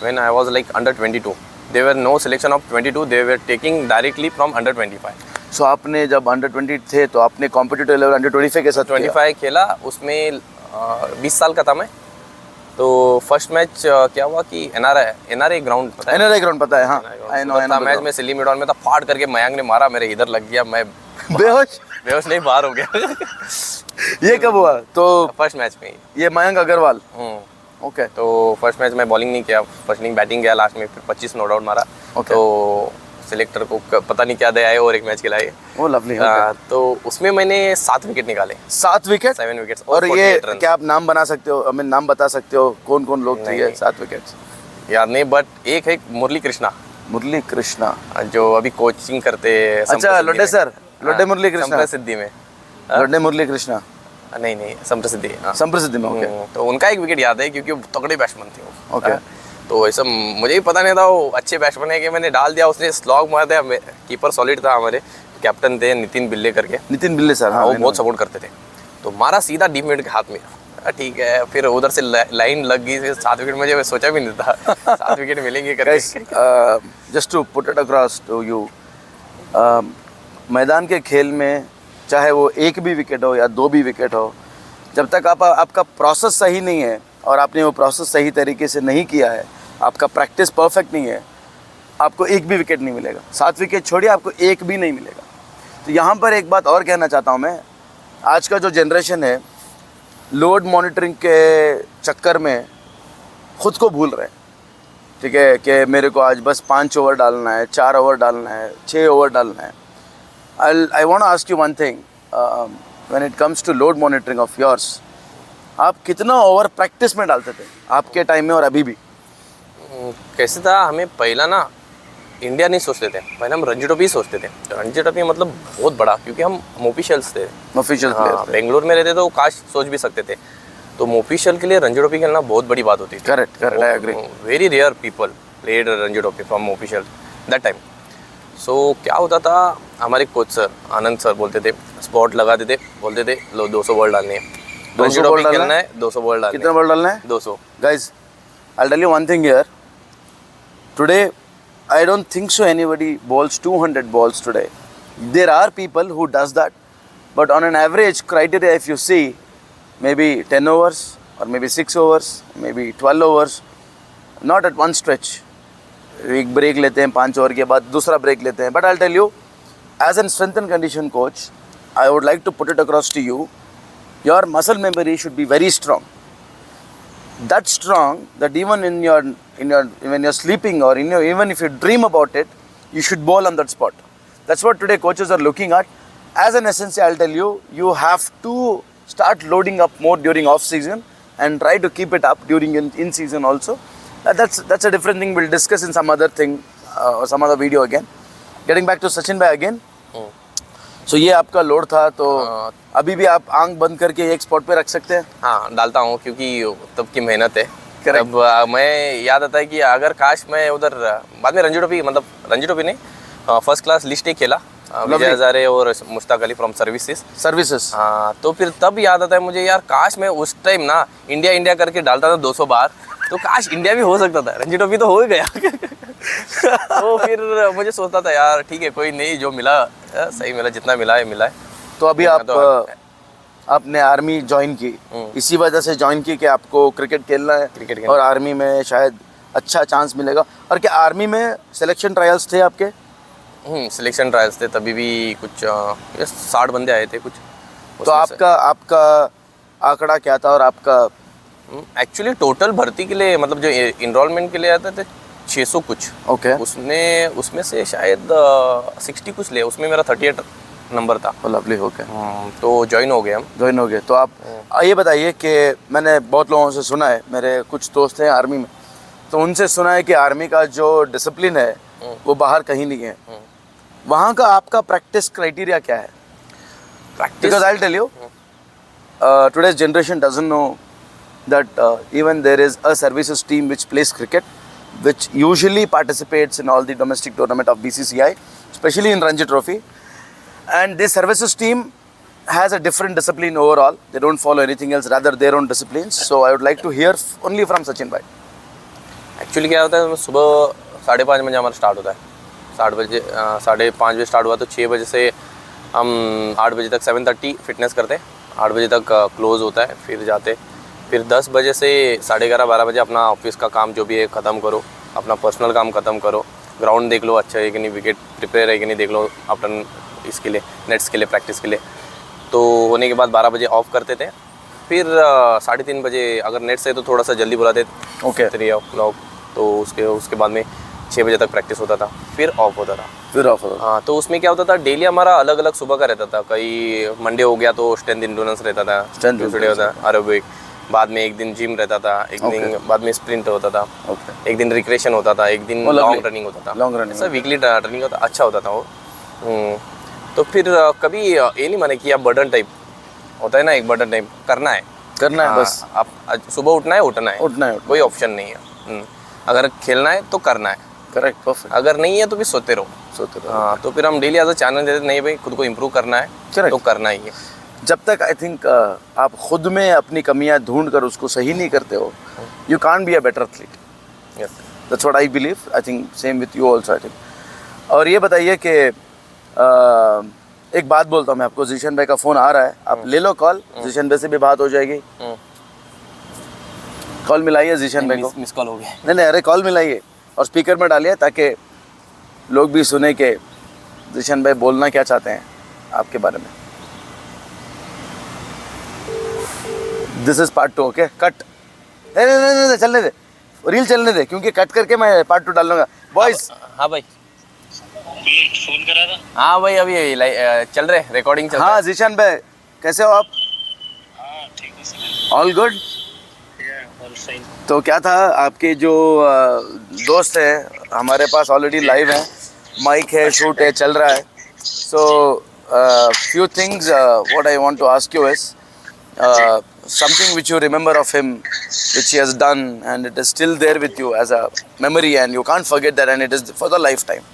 when I was like under 22. There were no selection of 22. They were taking directly from under 25. So आपने जब under 20 थे तो आपने competitive level under 25 के साथ 25 खेला. उसमें 20 साल का था मैं. तो फर्स्ट मैच क्या हुआ कि NRA ग्राउंड पता है? NRA ग्राउंड पता है. हाँ, आई नो. मैच में सिली मिडॉन में था, फाड़ करके मयंक ने मारा, मेरे इधर लग गया, मैं बेहोश नहीं, बाहर हो गया. ये कब हुआ? तो फर्स्ट मैच में ये मयंक अग्रवाल. ओके. तो फर्स्ट मैच में बॉलिंग नहीं किया, फर्स्ट इनिंग बैटिंग किया, लास्ट में फिर 25 नॉट आउट मारा. तो सिलेक्टर को पता नहीं क्या दे आए और एक मैच खिलाए. वो लवली. तो उसमें मैंने 7 विकेट निकाले. 7 विकेट? 7 विकेट्स. और ये क्या आप नाम बना सकते हो, मैं नाम बता सकते हो कौन कौन लोग थे ये 7 विकेट्स? याद नहीं, बट एक है मुरली कृष्णा जो अभी कोचिंग करते. अच्छा, लोडे सर, लोडे मुरली कृष्णा सिद्धि में. लोडे मुरली कृष्णा नहीं, संप्रसिद्धि में. ओके. तो उनका एक विकेट याद है क्योंकि वो तगड़े बैट्समैन थे वो. ओके. तो ऐसा मुझे भी पता नहीं था वो अच्छे बैट्समैन है कि मैंने डाल दिया, उसने स्लॉग मार दिया. कीपर सॉलिड था, हमारे कैप्टन थे नितिन बिल्ले करके. नितिन बिल्ले सर. हाँ, वो बहुत सपोर्ट करते थे. तो मारा सीधा डीप मिड के हाथ में, ठीक है, फिर उधर से लाइन लग गई, फिर 7 विकेट मुझे सोचा भी नहीं था 7 विकेट मिलेंगे करके। Just to put it across to you, मैदान के खेल में चाहे वो 1 भी विकेट हो या 2 भी विकेट हो, जब तक आपका प्रोसेस सही नहीं है और आपने वो प्रोसेस सही तरीके से नहीं किया है, आपका प्रैक्टिस परफेक्ट नहीं है, आपको 1 भी विकेट नहीं मिलेगा। 7 विकेट छोड़िए, आपको 1 भी नहीं मिलेगा। तो यहाँ पर एक बात और कहना चाहता हूँ मैं, आज का जो जनरेशन है लोड मॉनिटरिंग के चक्कर में ख़ुद को भूल रहे हैं, ठीक है, कि मेरे को आज बस 5 ओवर डालना है, 4 ओवर डालना है, 6 ओवर डालना है। I want to ask you one thing, when it comes to load monitoring of yours, आप कितना ओवर प्रैक्टिस में डालते थे आपके टाइम में और अभी भी? कैसे था, हमें पहला ना इंडिया नहीं सोचते थे, पहले हम रणजी ट्रॉफी सोचते थे। रणजी ट्रॉफी मतलब बहुत बड़ा, क्योंकि हम ऑफिशियल्स थे, ऑफिशियल प्लेयर थे। बेंगलोर में रहते तो काश सोच भी सकते थे। तो ऑफिशियल के लिए रणजी ट्रॉफी खेलना बहुत बड़ी बात होती थी। Correct, I agree. Very rare people played Ranji trophy from official that time. So क्या होता था, हमारे कोच सर आनंद सर बोलते थे, स्पॉट लगाते थे, बोलते थे लो 200 बॉल डालनी है, 200 बॉल खेलना है, 200 बॉल डालना है। कितना बॉल डालना है? 200। Guys, I'll tell you one thing here. Today, I don't think so anybody bowls 200 balls today. There are people who does that, but on an average criteria, if you see, maybe 10 overs or maybe 6 overs, maybe 12 overs, not at one stretch. एक break लेते हैं 5 over के बाद, दूसरा break लेते हैं. But I'll tell you, as a strength and condition coach, I would like to put it across to you, your muscle memory should be very strong. That strong that even when you're sleeping or even if you dream about it, you should bowl on that spot. That's what today coaches are looking at. As an essence, I'll tell you, you have to start loading up more during off season and try to keep it up during in season also. That's a different thing. We'll discuss in some other thing or some other video again. Getting back to Sachin bhai again. So ये आपका load था, तो अभी भी आप आंख बंद करके एक स्पॉट पे रख सकते हैं? हाँ, डालता हूँ, क्योंकि तब की मेहनत है। तब मैं याद आता है कि अगर काश मैं उधर बाद में रणजी ट्रॉफी नहीं, फर्स्ट क्लास लिस्ट ही खेला, विजय हजारे और मुश्ताक अली फ्रॉम सर्विसेज। हाँ, तो फिर तब याद आता है मुझे, यार काश मैं उस टाइम ना इंडिया करके डालता था 200 बार, तो काश इंडिया भी हो सकता था, रणजी ट्रॉफी तो हो ही गया। तो फिर मुझे सोचता था यार ठीक है, कोई नहीं, जो मिला सही मिला, जितना मिला है। तो अभी आपने आर्मी ज्वाइन की, इसी वजह से ज्वाइन की कि आपको क्रिकेट खेलना है और आर्मी में शायद अच्छा चांस मिलेगा। और क्या आर्मी में सिलेक्शन ट्रायल्स थे आपके? सिलेक्शन ट्रायल्स थे, तभी भी कुछ 60 बंदे आए थे कुछ। तो आपका आंकड़ा क्या था? और आपका एक्चुअली टोटल भर्ती के लिए, मतलब जो इनरोलमेंट के लिए आते थे 600 कुछ। ओके। उसमें से शायद 60 कुछ ले, उसमें मेरा 38 नंबर था। लवली, हो गया। तो ज्वाइन हो गए हम। तो आप ये बताइए कि मैंने बहुत लोगों से सुना है, मेरे कुछ दोस्त हैं आर्मी में, तो उनसे सुना है कि आर्मी का जो डिसिप्लिन है वो बाहर कहीं नहीं है। वहाँ का आपका प्रैक्टिस क्राइटेरिया क्या है? Because I'll tell you, today's generation doesn't know that even there is a services team which plays cricket, which usually participates in all the domestic tournament of BCCI, especially in Ranji Trophy. And this services team has a different discipline overall. They don't follow anything else, rather their own disciplines. So I would like to hear only from Sachin bhai. Actually क्या होता है, सुबह 5:30 बजे हमारा start होता है, 5:30 बजे start हुआ, तो 6 बजे से हम 8 बजे तक 7:30 फिटनेस करते हैं, 8 बजे तक क्लोज होता है, फिर जाते, फिर 10 बजे से 11:30-12 बजे अपना ऑफिस का काम जो भी है ख़त्म करो, अपना पर्सनल काम ख़त्म करो, ग्राउंड देख लो अच्छा है कि नहीं, विकेट प्रिपेयर है कि नहीं देख लो, अपना इसके लिए नेट्स के लिए प्रैक्टिस के लिए। तो होने के बाद 12 बजे ऑफ करते थे, फिर 3:30 बजे अगर नेट्स है तो थोड़ा सा जल्दी बुलाते, ओके 3 o'clock, तो उसके बाद में 6 बजे तक प्रैक्टिस होता था, फिर ऑफ होता था। हाँ, तो उसमें क्या होता था, डेली हमारा अलग अलग सुबह का रहता था। कई मंडे हो गया तो स्ट्रेंथ इंडोरेंस रहता था, ट्यूसडे होता था एरोबिक, बाद में एक दिन जिम रहता था, एक दिन बाद में स्प्रिंट होता था, एक दिन रिक्रेशन होता था, एक दिन लॉन्ग रनिंग होता था, सर वीकली रनिंग होता, अच्छा होता था वो। तो फिर कभी ये नहीं माने कि आप बर्डन टाइप होता है ना, एक बर्डन टाइप करना है बस, आप सुबह उठना है, कोई ऑप्शन नहीं है। अगर खेलना है तो करना है, करेक्ट, परफेक्ट। अगर नहीं है तो फिर सोते रहो। हाँ, तो फिर हम डेली एज अ चैनल देते, नहीं भाई खुद को इम्प्रूव करना है तो करना ही है। जब तक आई थिंक आप खुद में अपनी कमियां ढूंढ कर उसको सही नहीं करते हो, you can't be a better athlete. Yes that's what I believe. I think same with you also I think. और ये बताइए कि एक बात बोलता हूँ मैं आपको, जीशन भाई का फ़ोन आ रहा है, आप ले लो कॉल. जीशन भाई से भी बात हो जाएगी. कॉल मिलाइए जीशन भाई को. मिस कॉल हो गया. नहीं, अरे कॉल मिलाइए और स्पीकर में डालिए ताकि लोग भी सुने कि जीशन भाई बोलना क्या चाहते हैं आपके बारे में. This is part 2. Okay, cut. नहीं, चलने दे, रील चलने दे, क्योंकि कट करके मैं पार्ट 2 डाल लूँगा. बॉयज. हाँ भाई. फोन करा था. हाँ भाई, अभी चल रहे रिकॉर्डिंग चल रहा है. हाँ जीशन भाई, कैसे हो आप? हाँ ठीक है ऑल गुड. तो क्या था, आपके जो दोस्त है हमारे पास ऑलरेडी लाइव है, माइक है, शूट है, चल रहा है. So few things what I want to ask you is something which you remember of him which he has done and it is still there with you as a memory and you can't forget that and it is for the lifetime.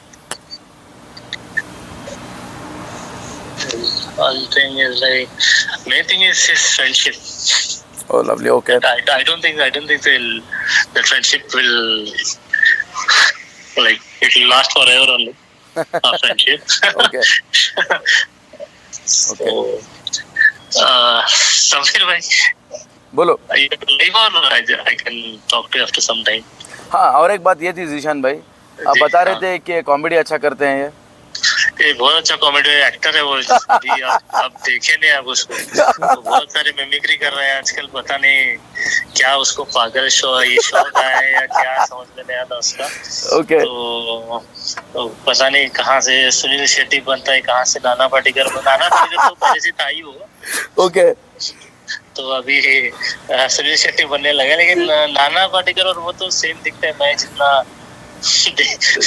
One thing is like, main thing is his friendship. Oh lovely. Okay. I don't think the friendship will like it will last forever only. Our friendship. Okay. Okay. Samir bhai, बोलो. are you live or I can talk to you after some time? हाँ, और एक बात ये थी जीशान भाई, आप जी, बता रहे हाँ. थे कि कॉमेडी अच्छा करते हैं ये. बहुत अच्छा कॉमेडी एक्टर है वो. अभी आप देखे नहीं आप उसको, तो बहुत सारे मिमिक्री कर रहे हैं आजकल. पता नहीं क्या उसको पागल शो का है या क्या, समझ में नहीं आता उसका. ओके. तो पता नहीं कहाँ से सुनील शेट्टी बनता है, कहाँ से नाना पाटेकर तो पहले से था ही वो. ओके. तो अभी सुनील शेट्टी बनने लगा, लेकिन नाना पाटेकर और वो तो सेम दिखता है. मैं जितना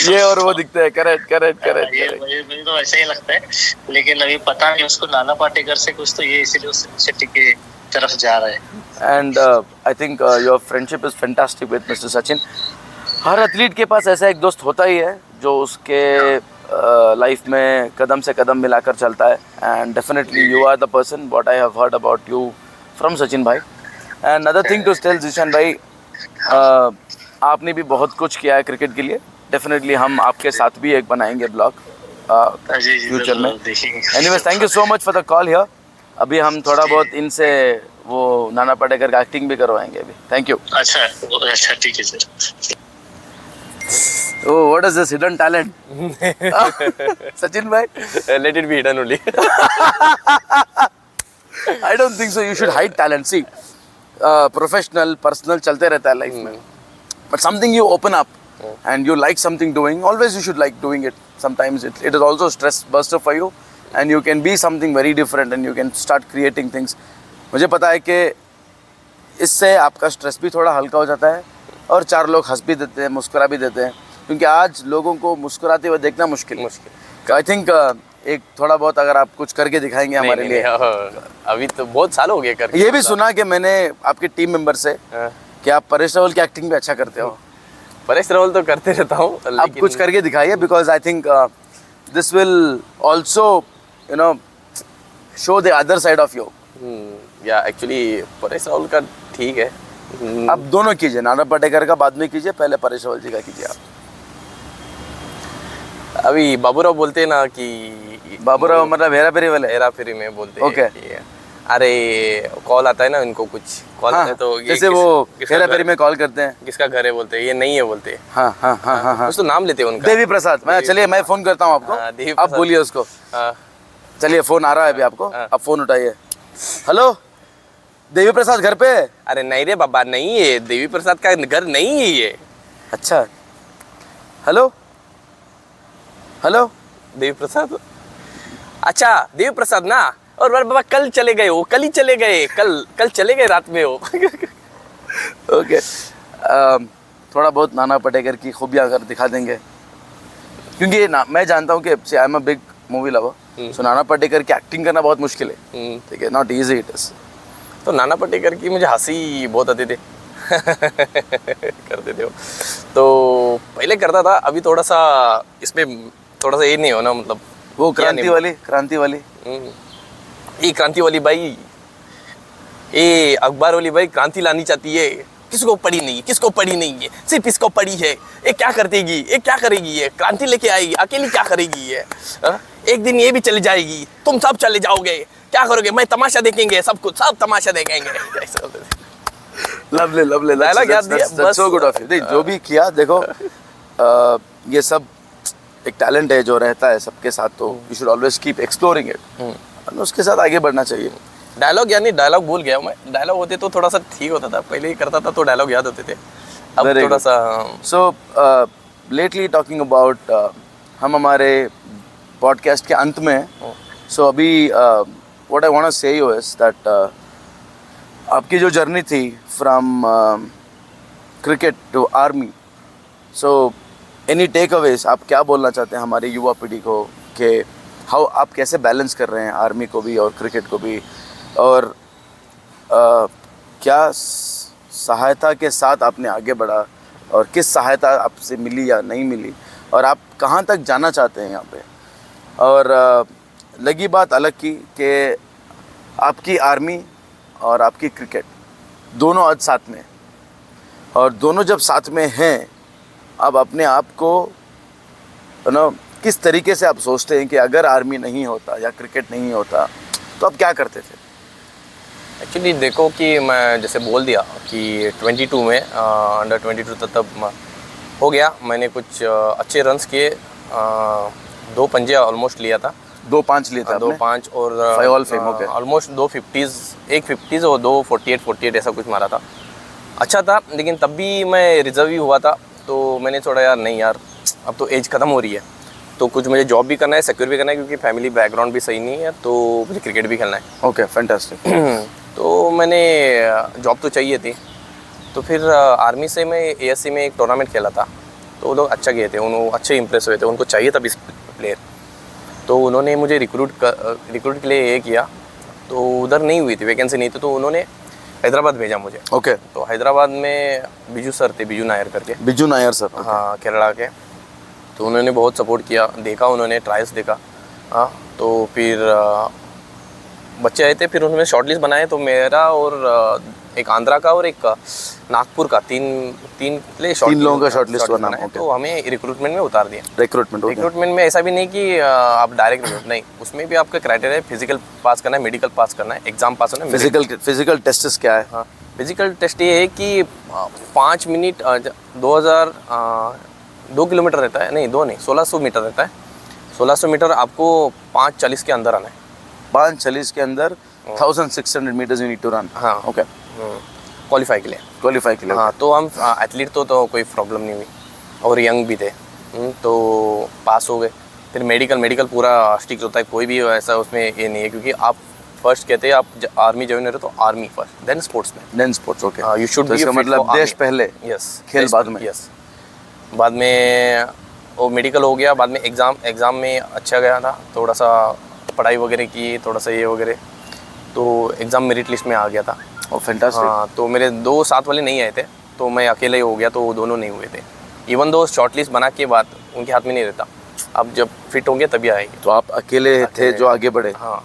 ये और वो दिखते हैं. करेक्ट. मुझे तो ऐसा ही लगता है, लेकिन अभी पता नहीं उसको नाना पाटेकर से कुछ तो ये, इसीलिए उस शेट्टी की तरफ जा रहा है. And I think your friendship is fantastic with mister Sachin. Her athlete के पास ऐसा एक दोस्त होता ही है जो उसके लाइफ में कदम से कदम मिलाकर चलता है. And definitely you are the person what I have heard about you from Sachin भाई. And other thing to tell Zeeshan भाई, आपने भी बहुत कुछ किया है क्रिकेट के लिए. डेफिनेटली हम आपके साथ भी एक बनाएंगे ब्लॉग फ्यूचर में. Anyways, thank you so much for the call here. अभी हम थोड़ा बहुत इनसे वो नाना पाटेकर का एक्टिंग भी करवाएंगे अभी. Thank you. अच्छा ठीक है sir. Oh, what is this hidden talent? Sachin bhai? Let it be hidden only. I don't think so. You should hide talent. See, professional, personal चलते रहता है life में. But something you open up and you like something doing, always you should like doing it. Sometimes it is also stress buster for you and you can be something very different and you can start creating things. मुझे पता है कि इससे आपका stress भी थोड़ा हल्का हो जाता है और चार लोग हंस भी देते हैं, मुस्कुरा भी देते हैं, क्योंकि आज लोगों को मुस्कुराते हुए देखना मुश्किल. आई थिंक एक थोड़ा बहुत अगर आप कुछ करके दिखाएंगे हमारे लिए. अभी तो बहुत साल हो गए करके. ये भी सुना कि मैंने आपके टीम मेंबर से कि आप परेश रावल की एक्टिंग भी अच्छा करते हो. परेश रावल तो करते रहता हूँ, आप कुछ करके दिखाइए, because I think this will also you know show the other side of you. या एक्चुअली परेश रावल का ठीक है. आप दोनों कीजिए, नाना पाटेकर का बाद में कीजिए, पहले परेश रावल जी का कीजिए आप. अभी बाबूराव बोलते हैं ना कि बाबूराव मतलब हेरा फेरी वाले. हेरा फेरी में बोलते हैं. Okay. अरे कॉल आता है ना इनको, कुछ कॉल आता है तो जैसे वो हेरा फेरी में कॉल करते हैं, किसका घर है बोलते हैं, ये नहीं है बोलते हैं. हाँ. कुछ तो नाम लेते हैं उनका. देवी प्रसाद. मैं चलिए मैं फोन करता हूँ आपको, आप बोलिए उसको. चलिए फोन आ रहा है अभी आपको, आप फोन उठाइए. हेलो, देवी प्रसाद घर पे? अरे नहीं रे बाबा, नहीं है, देवी प्रसाद का घर नहीं है ये. अच्छा, हेलो देवी प्रसाद. अच्छा देवी प्रसाद ना. और बाबा कल चले गए, वो कल ही चले गए, कल चले गए रात में वो. ओके. थोड़ा बहुत नाना पाटेकर की खूबियाँ अगर दिखा देंगे, क्योंकि मैं जानता हूँ कि I am a big movie lover, so Nana Patekar की एक्टिंग करना बहुत मुश्किल है. ठीक है, नॉट इजी इट इज. तो नाना पाटेकर की मुझे हंसी बहुत आते थे. करते थे वो. तो पहले करता था, अभी थोड़ा सा इसमें थोड़ा सा ये नहीं हो ना, मतलब वो क्रांति वाली. ये क्रांति वाली बाई, ये अखबार वाली बाई क्रांति लानी चाहती है, किसको पड़ी नहीं है, किसको पड़ी नहीं है, सिर्फ इसको पड़ी है। ये क्या कर देगी, ये क्या करेगी, ये क्रांति लेके आएगी, अकेली क्या करेगी ये, एक दिन ये भी चली जाएगी, तुम सब चले जाओगे, क्या करोगे, मैं तमाशा देखेंगे, सब कुछ सब तमाशा देखेंगे। लवली लवली, Dialogue याद दिया, बस। So good of you. जो भी किया देखो, ये सब एक टैलेंट है जो रहता है सबके साथ, तो you should always keep exploring it, उसके साथ आगे बढ़ना चाहिए। डायलॉग यानी डायलॉग भूल गया मैं, डायलॉग होते तो थोड़ा सा ठीक होता था, पहले ही करता था तो डायलॉग याद होते थे, अब Very थोड़ा good. सा। सो लेटली टॉकिंग अबाउट, हम हमारे पॉडकास्ट के अंत में, सो अभी what I want to say you is that आपकी जो जर्नी थी from cricket to army, so any takeaways, आप क्या बोलना चाहते हैं हमारी युवा पीढ़ी को कि हाउ आप कैसे बैलेंस कर रहे हैं आर्मी को भी और क्रिकेट को भी, और क्या सहायता के साथ आपने आगे बढ़ा और किस सहायता आपसे मिली या नहीं मिली, और आप कहाँ तक जाना चाहते हैं यहाँ पे। और लगी बात अलग की कि आपकी आर्मी और आपकी क्रिकेट दोनों आज साथ में, और दोनों जब साथ में हैं, अब अपने आप को किस तरीके से आप सोचते हैं कि अगर आर्मी नहीं होता या क्रिकेट नहीं होता तो आप क्या करते थे? एक्चुअली देखो कि मैं जैसे बोल दिया कि 22 में अंडर 22 तब हो गया, मैंने कुछ अच्छे रन्स किए, 2 पंजे ऑलमोस्ट लिया था, 2-5 लिए थे आपने? 2-5 और Five all fame, okay. Almost 2 50s, एक 50s और 2 48 ऐसा कुछ मारा था, अच्छा था। लेकिन तब भी मैं रिजर्व ही हुआ था, तो मैंने थोड़ा यार नहीं यार, अब तो एज ख़त्म हो रही है, तो कुछ मुझे जॉब भी करना है, सिक्योर भी करना है, क्योंकि फैमिली बैकग्राउंड भी सही नहीं है, तो मुझे क्रिकेट भी खेलना है। Okay, fantastic. तो मैंने जॉब तो चाहिए थी, तो फिर आर्मी से मैं ASC में एक टूर्नामेंट खेला था, तो वो लोग अच्छा गए थे, उन्होंने अच्छे इंप्रेस हुए थे, उनको चाहिए था 20 प्लेयर, तो उन्होंने मुझे रिक्रूट के लिए ये किया, तो उधर नहीं हुई थी, वैकेंसी नहीं थी, तो उन्होंने हैदराबाद भेजा मुझे। ओके। तो हैदराबाद में बिजू सर थे, बिजू नायर करके, बिजू नायर सर, हाँ, केरला के, तो उन्होंने बहुत सपोर्ट किया, देखा उन्होंने, ट्रायल्स देखा, हाँ, तो फिर बच्चे आए थे, फिर उन्होंने शॉर्टलिस्ट बनाए, तो मेरा और एक आंध्रा का और एक नागपुर का, तीन लोगों का शॉर्टलिस्ट बना, तो हमें रिक्रूटमेंट में उतार दिया। रिक्रूटमेंट में ऐसा भी नहीं कि आप डायरेक्ट नहीं, उसमें भी आपका क्राइटेरिया है, फिजिकल पास करना है, मेडिकल पास करना है, एग्जाम पास करना है। फिजिकल टेस्ट क्या है? हाँ, फिजिकल टेस्ट ये है कि 5 मिनट 2 किलोमीटर रहता है, नहीं 2 नहीं 1600 मीटर रहता है, 1600 मीटर आपको 5:40 के अंदर आना है, 5:40 के अंदर 1600 metres you need to run. हाँ, ओके, क्वालिफाई के लिए। हाँ, तो हम एथलीट तो कोई प्रॉब्लम नहीं हुई, और यंग भी थे, तो पास हो गए। फिर मेडिकल पूरा स्टिक होता है, कोई भी ऐसा उसमें ये नहीं है, क्योंकि आप फर्स्ट कहते हैं आप आर्मी ज्वाइन हो रहे हो तो army first, then sports. Okay, you should be, मतलब देश पहले, यस, खेल बाद में। यस, बाद में वो मेडिकल हो गया, बाद में एग्ज़ाम में अच्छा गया था, थोड़ा सा पढ़ाई वगैरह की, थोड़ा सा ये वगैरह, तो एग्ज़ाम मेरिट लिस्ट में आ गया था। फैंटास्टिक। हाँ, तो मेरे 2 साथ वाले नहीं आए थे, तो मैं अकेले ही हो गया, तो वो दोनों नहीं हुए थे। इवन दो शॉर्टलिस्ट बना के बाद उनके हाथ में नहीं रहता, अब जब फिट होंगे तभी आएंगे। तो आप अकेले थे जो आगे बढ़े? हाँ,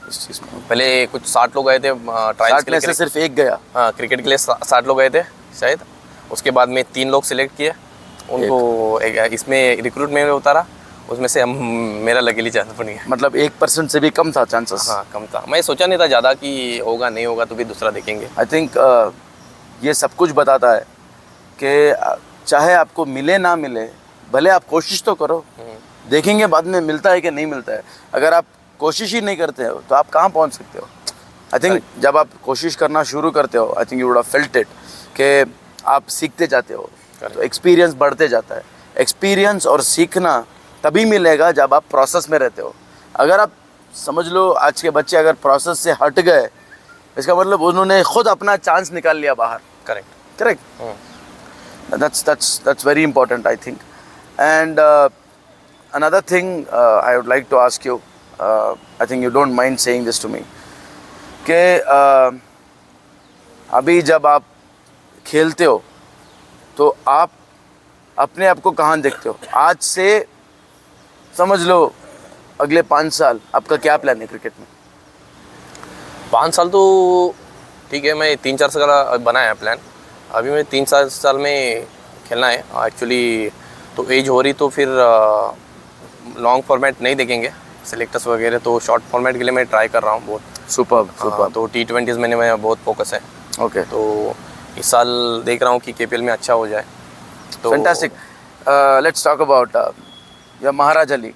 इस चीज़ में पहले कुछ 60 लोग आए थे ट्रायल्स के लिए, से सिर्फ एक गया। हाँ, क्रिकेट के लिए 60 लोग आए थे शायद, उसके बाद में 3 लोग सिलेक्ट किए, उनको इसमें रिक्रूट में उतारा, उसमें से मेरा लगेली चांस बन गया। मतलब 1% से भी कम था चांसेस? हाँ, कम था, मैं सोचा नहीं था ज़्यादा कि होगा नहीं होगा, तो भी दूसरा देखेंगे। आई थिंक ये सब कुछ बताता है कि चाहे आपको मिले ना मिले, भले आप कोशिश तो करो, देखेंगे बाद में मिलता है कि नहीं मिलता है। अगर आप कोशिश ही नहीं करते हो तो आप कहाँ पहुँच सकते हो? आई थिंक जब आप कोशिश करना शुरू करते हो, I think you would have felt it कि आप सीखते जाते हो, तो एक्सपीरियंस बढ़ते जाता है। एक्सपीरियंस और सीखना तभी मिलेगा जब आप प्रोसेस में रहते हो। अगर आप समझ लो आज के बच्चे अगर प्रोसेस से हट गए, इसका मतलब उन्होंने खुद अपना चांस निकाल लिया बाहर। Correct. That's very important, I think. And another thing I would like to ask you, I think you don't mind saying this to me, कि अभी जब आप खेलते हो तो आप अपने आप को कहाँ देखते हो? आज से समझ लो अगले 5 साल आपका क्या प्लान है क्रिकेट में? 5 साल तो ठीक है, मैं 3-4 साल का बनाया है प्लान। अभी मैं 3-4 साल में खेलना है एक्चुअली। तो एज हो रही तो फिर लॉन्ग फॉर्मेट नहीं देखेंगे सेलेक्टर्स वगैरह, तो शॉर्ट फॉर्मेट के लिए मैं ट्राई कर रहा हूँ बहुत। सुपर। तो T20s में मेरा बहुत फोकस है। ओके, तो इस साल देख रहा हूँ कि KPL में अच्छा हो जाए। तो फैंटास्टिक। लेट्स टॉक अबाउट या महाराज अली।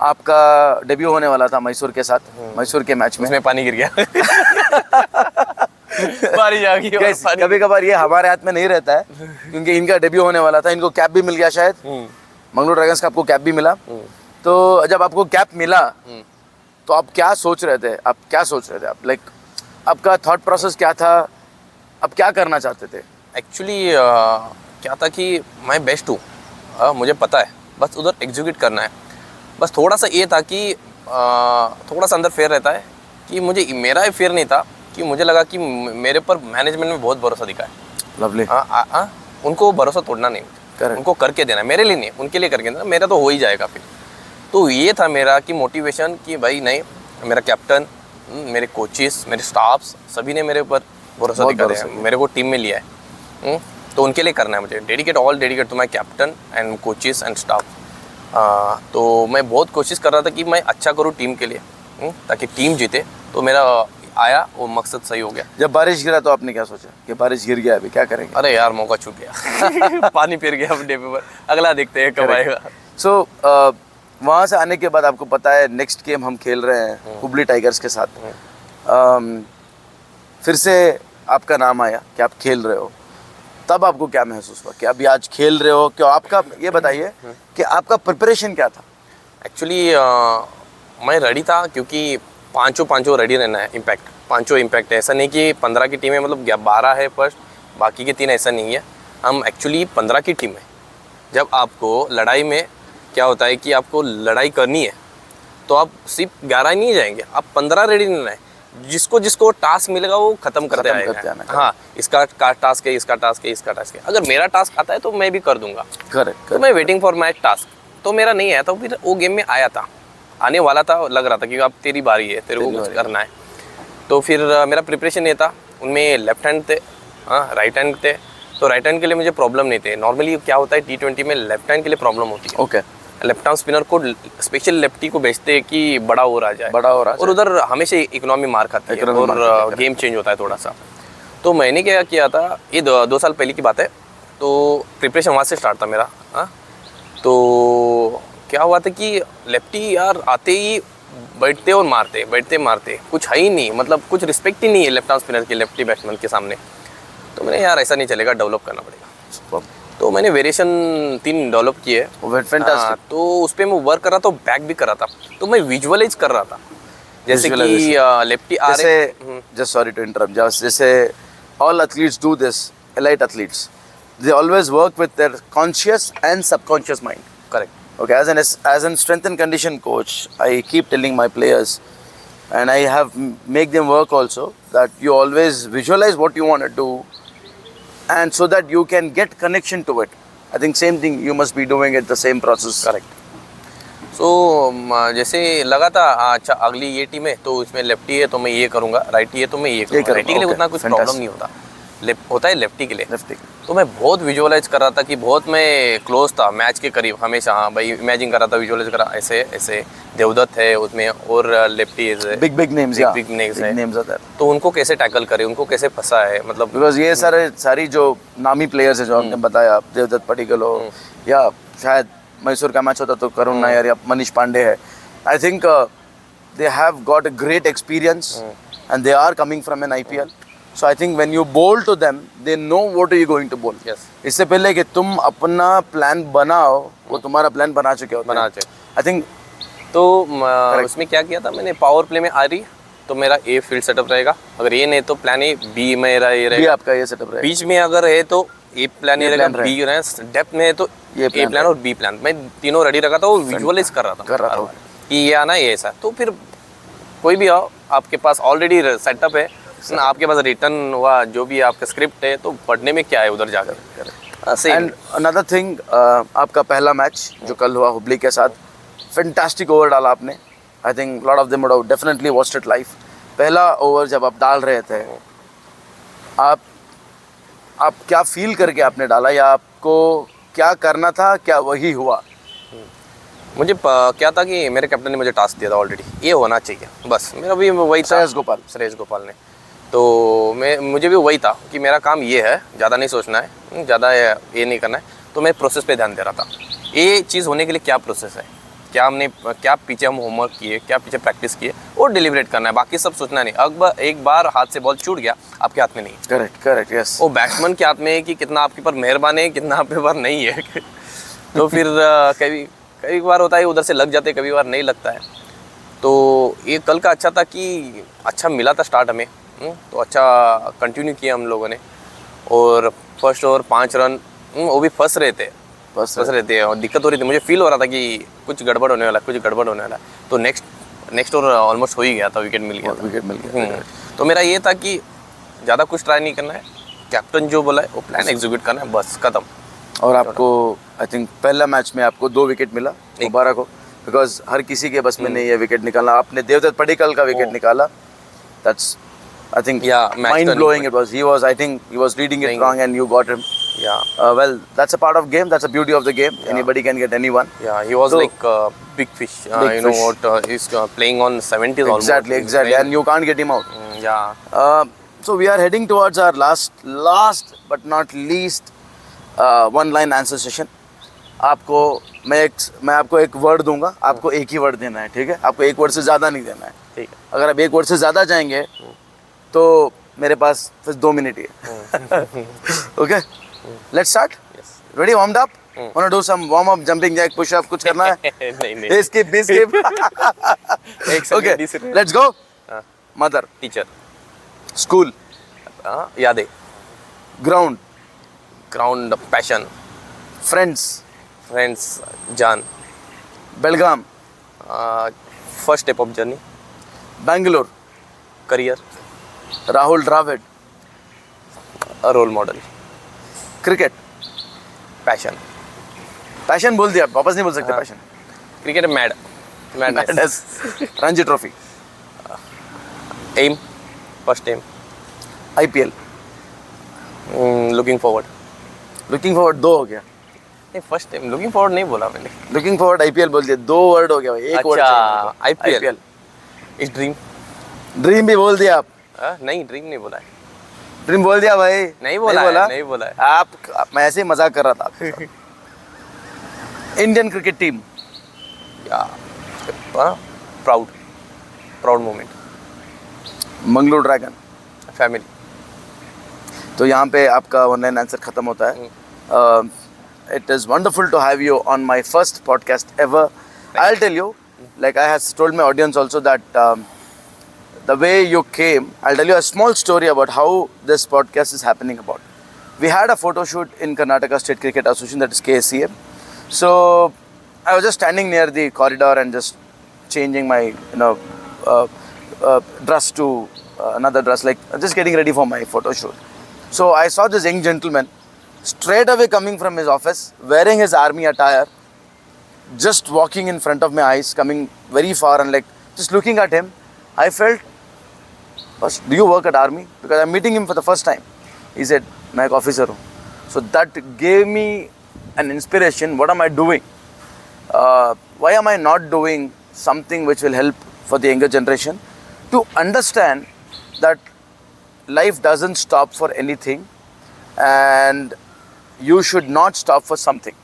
आपका डेब्यू होने वाला था मैसूर के साथ, मैसूर के मैच में। उसमें पानी गिर गया बारिश आ गई और Guys, पानी। कभी कभार ये हमारे हाथ में नहीं रहता है, क्योंकि इनका डेब्यू होने वाला था, इनको कैप भी मिल गया शायद। मंगलोर ड्रैगन्स का आपको कैप भी मिला। तो जब आपको कैप मिला तो आप क्या सोच रहे थे? आप लाइक आपका थॉट प्रोसेस क्या था? आप क्या करना चाहते थे? एक्चुअली क्या था कि मैं बेस्ट हूँ, मुझे पता है, बस उधर एग्जीक्यूट करना है। बस थोड़ा सा ये था कि थोड़ा सा अंदर फेयर रहता है कि मुझे, मेरा ही फेयर नहीं था कि मुझे लगा कि मेरे पर मैनेजमेंट में बहुत भरोसा दिखा है। लवली। उनको भरोसा तोड़ना नहीं, Correct. उनको करके देना, मेरे लिए नहीं, उनके लिए करके देना, मेरा तो हो ही जाएगा फिर। तो ये था मेरा कि मोटिवेशन कि भाई नहीं, मेरा कैप्टन, मेरे कोचेस, मेरे स्टाफ्स सभी ने मेरे ऊपर भरोसा दिखा है, मेरे को टीम में लिया है। तो उनके लिए करना है मुझे। Dedicate to my captain and coaches and staff. तो मैं बहुत कोशिश कर रहा था कि मैं अच्छा करूँ टीम के लिए, ताकि टीम जीते। तो मेरा आया वो मकसद सही हो गया। जब बारिश गिरा तो आपने क्या सोचा कि बारिश गिर गया, अभी क्या करेंगे? अरे यार, मौका छूट गया पानी फिर गया अपने पर, अगला देखते हैं कब आएगा। सो वहाँ से आने के बाद आपको पता है नेक्स्ट गेम हम खेल रहे हैं हुबली टाइगर्स के साथ। फिर से आपका नाम आया कि आप खेल रहे हो, तब आपको क्या महसूस हुआ कि अभी आज खेल रहे हो? क्यों आपका, ये बताइए कि आपका प्रिपरेशन क्या था? एक्चुअली मैं रेडी था, क्योंकि पांचों रेडी रहना है। पांचों इम्पैक्ट है, ऐसा नहीं कि 15 की टीम है, मतलब 12 है फर्स्ट, बाकी के 3 ऐसा नहीं है। हम एक्चुअली 15 की टीम है। जब आपको लड़ाई में क्या होता है कि आपको लड़ाई करनी है, तो आप सिर्फ 11 नहीं जाएंगे, आप 15 रेडी रहना है। जिसको टास्क मिलेगा वो खत्म करते आएगा। हाँ, इसका टास्क है, इसका टास्क है, इसका टास्क है। अगर मेरा टास्क आता है तो मैं भी कर दूंगा। करेक्ट। तो मैं वेटिंग फॉर माई टास्क, तो मेरा नहीं आया था, फिर वो गेम में आया था, आने वाला था, लग रहा था कि अब तेरी बारी है, तेरे को कुछ करना है। तो फिर मेरा प्रिपरेशन ये था, उनमें लेफ्ट हैंड थे, हाँ राइट हैंड थे। तो राइट हैंड के लिए मुझे प्रॉब्लम नहीं थे। नॉर्मली क्या होता है T20 में लेफ्ट हैंड के लिए प्रॉब्लम होती है। ओके। लेफ्ट आर्म स्पिनर को स्पेशल लेफ्टी को भेजते हैं कि बड़ा ओवर आ जाए, और उधर हमेशा इकोनॉमी मार खाती है और गेम चेंज होता है थोड़ा सा। तो मैंने क्या किया था, ये 2 साल पहले की बात है, तो प्रिपरेशन वहाँ से स्टार्ट था मेरा। हाँ, तो क्या हुआ था कि लेफ्टी यार आते ही बैठते और मारते, कुछ है ही नहीं, मतलब कुछ रिस्पेक्ट ही नहीं है लेफ्ट आर्म स्पिनर की, लेफ्टी बैट्समैन के सामने। तो मैंने यार ऐसा नहीं चलेगा, डेवलप करना पड़ेगा। तो मैंने वेरिएशन 3 डेवलप किए। तो उस पर मैं वर्क कर रहा था, बैक भी कर रहा था, तो मैं विजुअलाइज कर रहा था। जैसे कि लेफ्टी आ रहे, जस्ट सॉरी टू इंटरप्ट, जैसे all athletes do this, elite athletes, they always work with their conscious and subconscious mind. Correct. Okay, as an strength and condition coach, I keep telling my players, and I have make them work also, that you always visualize what you want to do, and so that you can get connection to it. I think same thing you must be doing it, the same process. Correct. So जैसे लगा था अच्छा अगली ये team है तो इसमें lefty है तो मैं ये करूँगा, राइटी है तो मैं ये करूँगा। राइटी के लिए उतना कुछ प्रॉब्लम नहीं होता, होता है लेफ्टी के लिए। तो मैं बहुत विजुअलाइज कर रहा था कि बहुत मैं क्लोज था मैच के करीब हमेशा। हाँ भाई, इमेजिन कर रहा था, विजुअलाइज कर रहा, ऐसे देवदत्त है उसमें और लेफ्टी है, बिग नेम्स है। तो उनको कैसे टैकल करे, उनको कैसे फंसा है, मतलब बिकॉज ये सारी जो नामी प्लेयर्स है जो आपने बताया, देवदत्त पडिक्कल हो या शायद मैसूर का मैच होता तो करुण नायर या मनीष पांडे है, I think they have got a great experience and they are coming from an IPL. So I think when you bowl to them, they know what are you going to bowl. Yes. इससे पहले कि तुम अपना plan बनाओ, वो तुम्हारा plan बना चुके होते हैं। I think तो उसमें क्या किया था मैंने, पावर प्ले में आ रही तो मेरा A फील्ड सेटअप रहेगा, अगर ये नहीं तो प्लान A, B मेरा ये रहेगा, आपका ये सेटअप रहेगा। बीच में अगर है तो A प्लान ये रहेगा, B रहेगा, डेप्थ में है तो A प्लान और B प्लान। मैं तीनों रेडी रखा था, वो विजुअलाइज कर रहा था कि ये आना ये ऐसा। तो फिर कोई भी आओ, आपके पास ऑलरेडी सेटअप है, आपके पास रिटर्न हुआ जो भी आपका स्क्रिप्ट है, तो पढ़ने में क्या है उधर जाकर। एंड अनदर थिंग, आपका पहला मैच जो कल हुआ हुबली के साथ, फैंटास्टिक ओवर डाला आपने। I think lot of them would have definitely watched it live पहला ओवर जब आप डाल रहे थे, आप क्या फील करके आपने डाला, या आपको क्या करना था, क्या वही हुआ? मुझे क्या था कि मेरे कैप्टन ने मुझे टास्क दिया था ऑलरेडी, ये होना चाहिए बस, मेरा भी वही था। श्रेयस गोपाल ने, तो मुझे भी वही था कि मेरा काम ये है, ज़्यादा नहीं सोचना है, ज़्यादा ये नहीं करना है, तो मैं प्रोसेस पे ध्यान दे रहा था। ये चीज़ होने के लिए क्या प्रोसेस है, क्या पीछे हम होमवर्क किए, क्या पीछे प्रैक्टिस किए, वो डिलीवरेट करना है, बाकी सब सोचना नहीं। अगर एक बार हाथ से बॉल छूट गया, आपके हाथ में नहीं। Correct, yes. वो बैट्समैन के हाथ में है कि कितना आपके पर मेहरबान है, कितना आपके पर नहीं है। तो फिर कभी बार होता है उधर से लग जाते, कभी बार नहीं लगता है। तो ये कल का अच्छा था कि अच्छा मिला था स्टार्ट हमें, तो अच्छा कंटिन्यू किया हम लोगों ने। और फर्स्ट ओवर 5 रन, वो भी फंस रहे थे और दिक्कत हो रही थी, मुझे फील हो रहा था कि कुछ गड़बड़ होने वाला। तो नेक्स्ट ओवर ऑलमोस्ट हो ही गया था, विकेट मिल गया। तो मेरा ये था कि ज़्यादा कुछ ट्राई नहीं करना है, कैप्टन जो बोला है वो प्लान एग्जीक्यूट करना है, बस खत्म। और आपको आई थिंक पहला मैच में आपको 2 विकेट मिला, मुबारक हो, बिकॉज हर किसी के बस में नहीं है विकेट निकालना। आपने देवदत्त पडिक्कल का विकेट निकाला, that's I think mind blowing it was. He was reading it wrong and you got him. Yeah. Well, that's a part of game. That's the beauty of the game. Yeah. Anybody can get anyone. Yeah, he was like big fish. You know what? He's playing on 70s almost. Exactly. And you can't get him out. Yeah. So we are heading towards our last but not least one-line answer session. मैं आपको एक word दूंगा, आपको एक ही word देना है, ठीक है? आपको एक वर्ड से ज़्यादा नहीं देना है, ठीक है? अगर आप एक वर्ड से ज़्यादा जाएंगे तो मेरे पास फिर 2 मिनट ही है। Okay, let's start. Ready, warmed up? Want to do some warm up, jumping jack, push up, कुछ करना है? नहीं। Skip. Okay, let's go. Mother, teacher, school, यादें, ग्राउंड, पैशन, फ्रेंड्स, जान, Belgaum, first step of journey, Bangalore, career, Rahul Dravid, role model, cricket, passion बोल दिया, वापस नहीं बोल सकते। Passion, cricket, madness, Ranji trophy, M, first M, IPL, looking forward 2 हो गया। नहीं, फर्स्ट एम, लुकिंग फॉरवर्ड नहीं बोला मैंने। लुकिंग फॉरवर्ड IPL बोल दिया, 2 वर्ड हो गया भाई, एक वर्ड। IPL इस ड्रीम भी बोल दिया आप। नहीं, ड्रीम नहीं बोला है। ड्रीम बोल दिया भाई। नहीं बोला है। आप, मैं ऐसे ही मजाक कर रहा था। Indian cricket team, proud moment, Mangalore dragon, family. तो यहाँ पे आपका ऑनलाइन आंसर खत्म होता है। It is wonderful to have you on my first podcast ever. I'll tell you, like I have told my audience also that the way you came, I'll tell you a small story about how this podcast is happening about. We had a photo shoot in Karnataka State Cricket Association, that is KSCA. So I was just standing near the corridor and just changing my, dress to another dress, like just getting ready for my photo shoot. So I saw this young gentleman straight away coming from his office, wearing his army attire, just walking in front of my eyes, coming very far, and like just looking at him, I felt, do you work at army? Because I'm meeting him for the first time. He said, मैं एक officer हूँ. So that gave me an inspiration. What am I doing? Why am I not doing something which will help for the younger generation to understand that life doesn't stop for anything, and you should not stop for something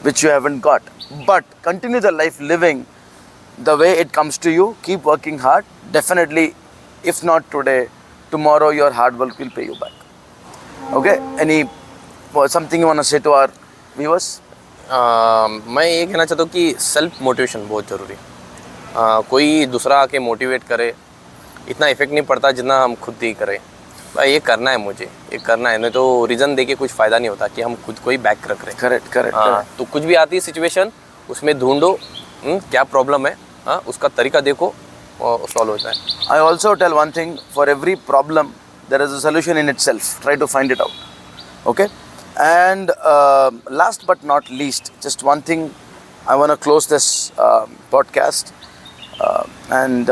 which you haven't got, but continue the life living the way it comes to you. Keep working hard. Definitely, if not today, tomorrow your hard work will pay you back. Okay, something you want to say to our viewers? मैं ये कहना चाहता हूँ कि self motivation बहुत ज़रूरी है। कोई दूसरा आके मोटिवेट करे, इतना इफेक्ट नहीं पड़ता जितना हम खुद ही करें। भाई ये करना है मुझे, ये करना है, नहीं तो रीज़न देके कुछ फ़ायदा नहीं होता कि हम खुद को ही बैक रख रहे हैं। करेक्ट। तो कुछ भी आती है सिचुएशन, उसमें ढूंढो क्या प्रॉब्लम है, उसका तरीका देखो और सॉल्व होता है। I also tell one thing, for every problem there is a solution in itself. Try to find it out. Okay? And last but not least, just one thing, I want to close this podcast and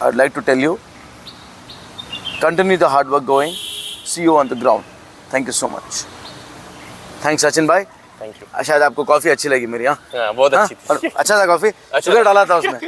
I'd like to tell you, continue the hard work going. See you on the ground. Thank you so much. Thanks Sachin भाई. Thank you. शायद आपको coffee अच्छी लगी मेरी. हाँ बहुत अच्छी थी. अच्छा था कॉफी. शुगर डाला था उसमें.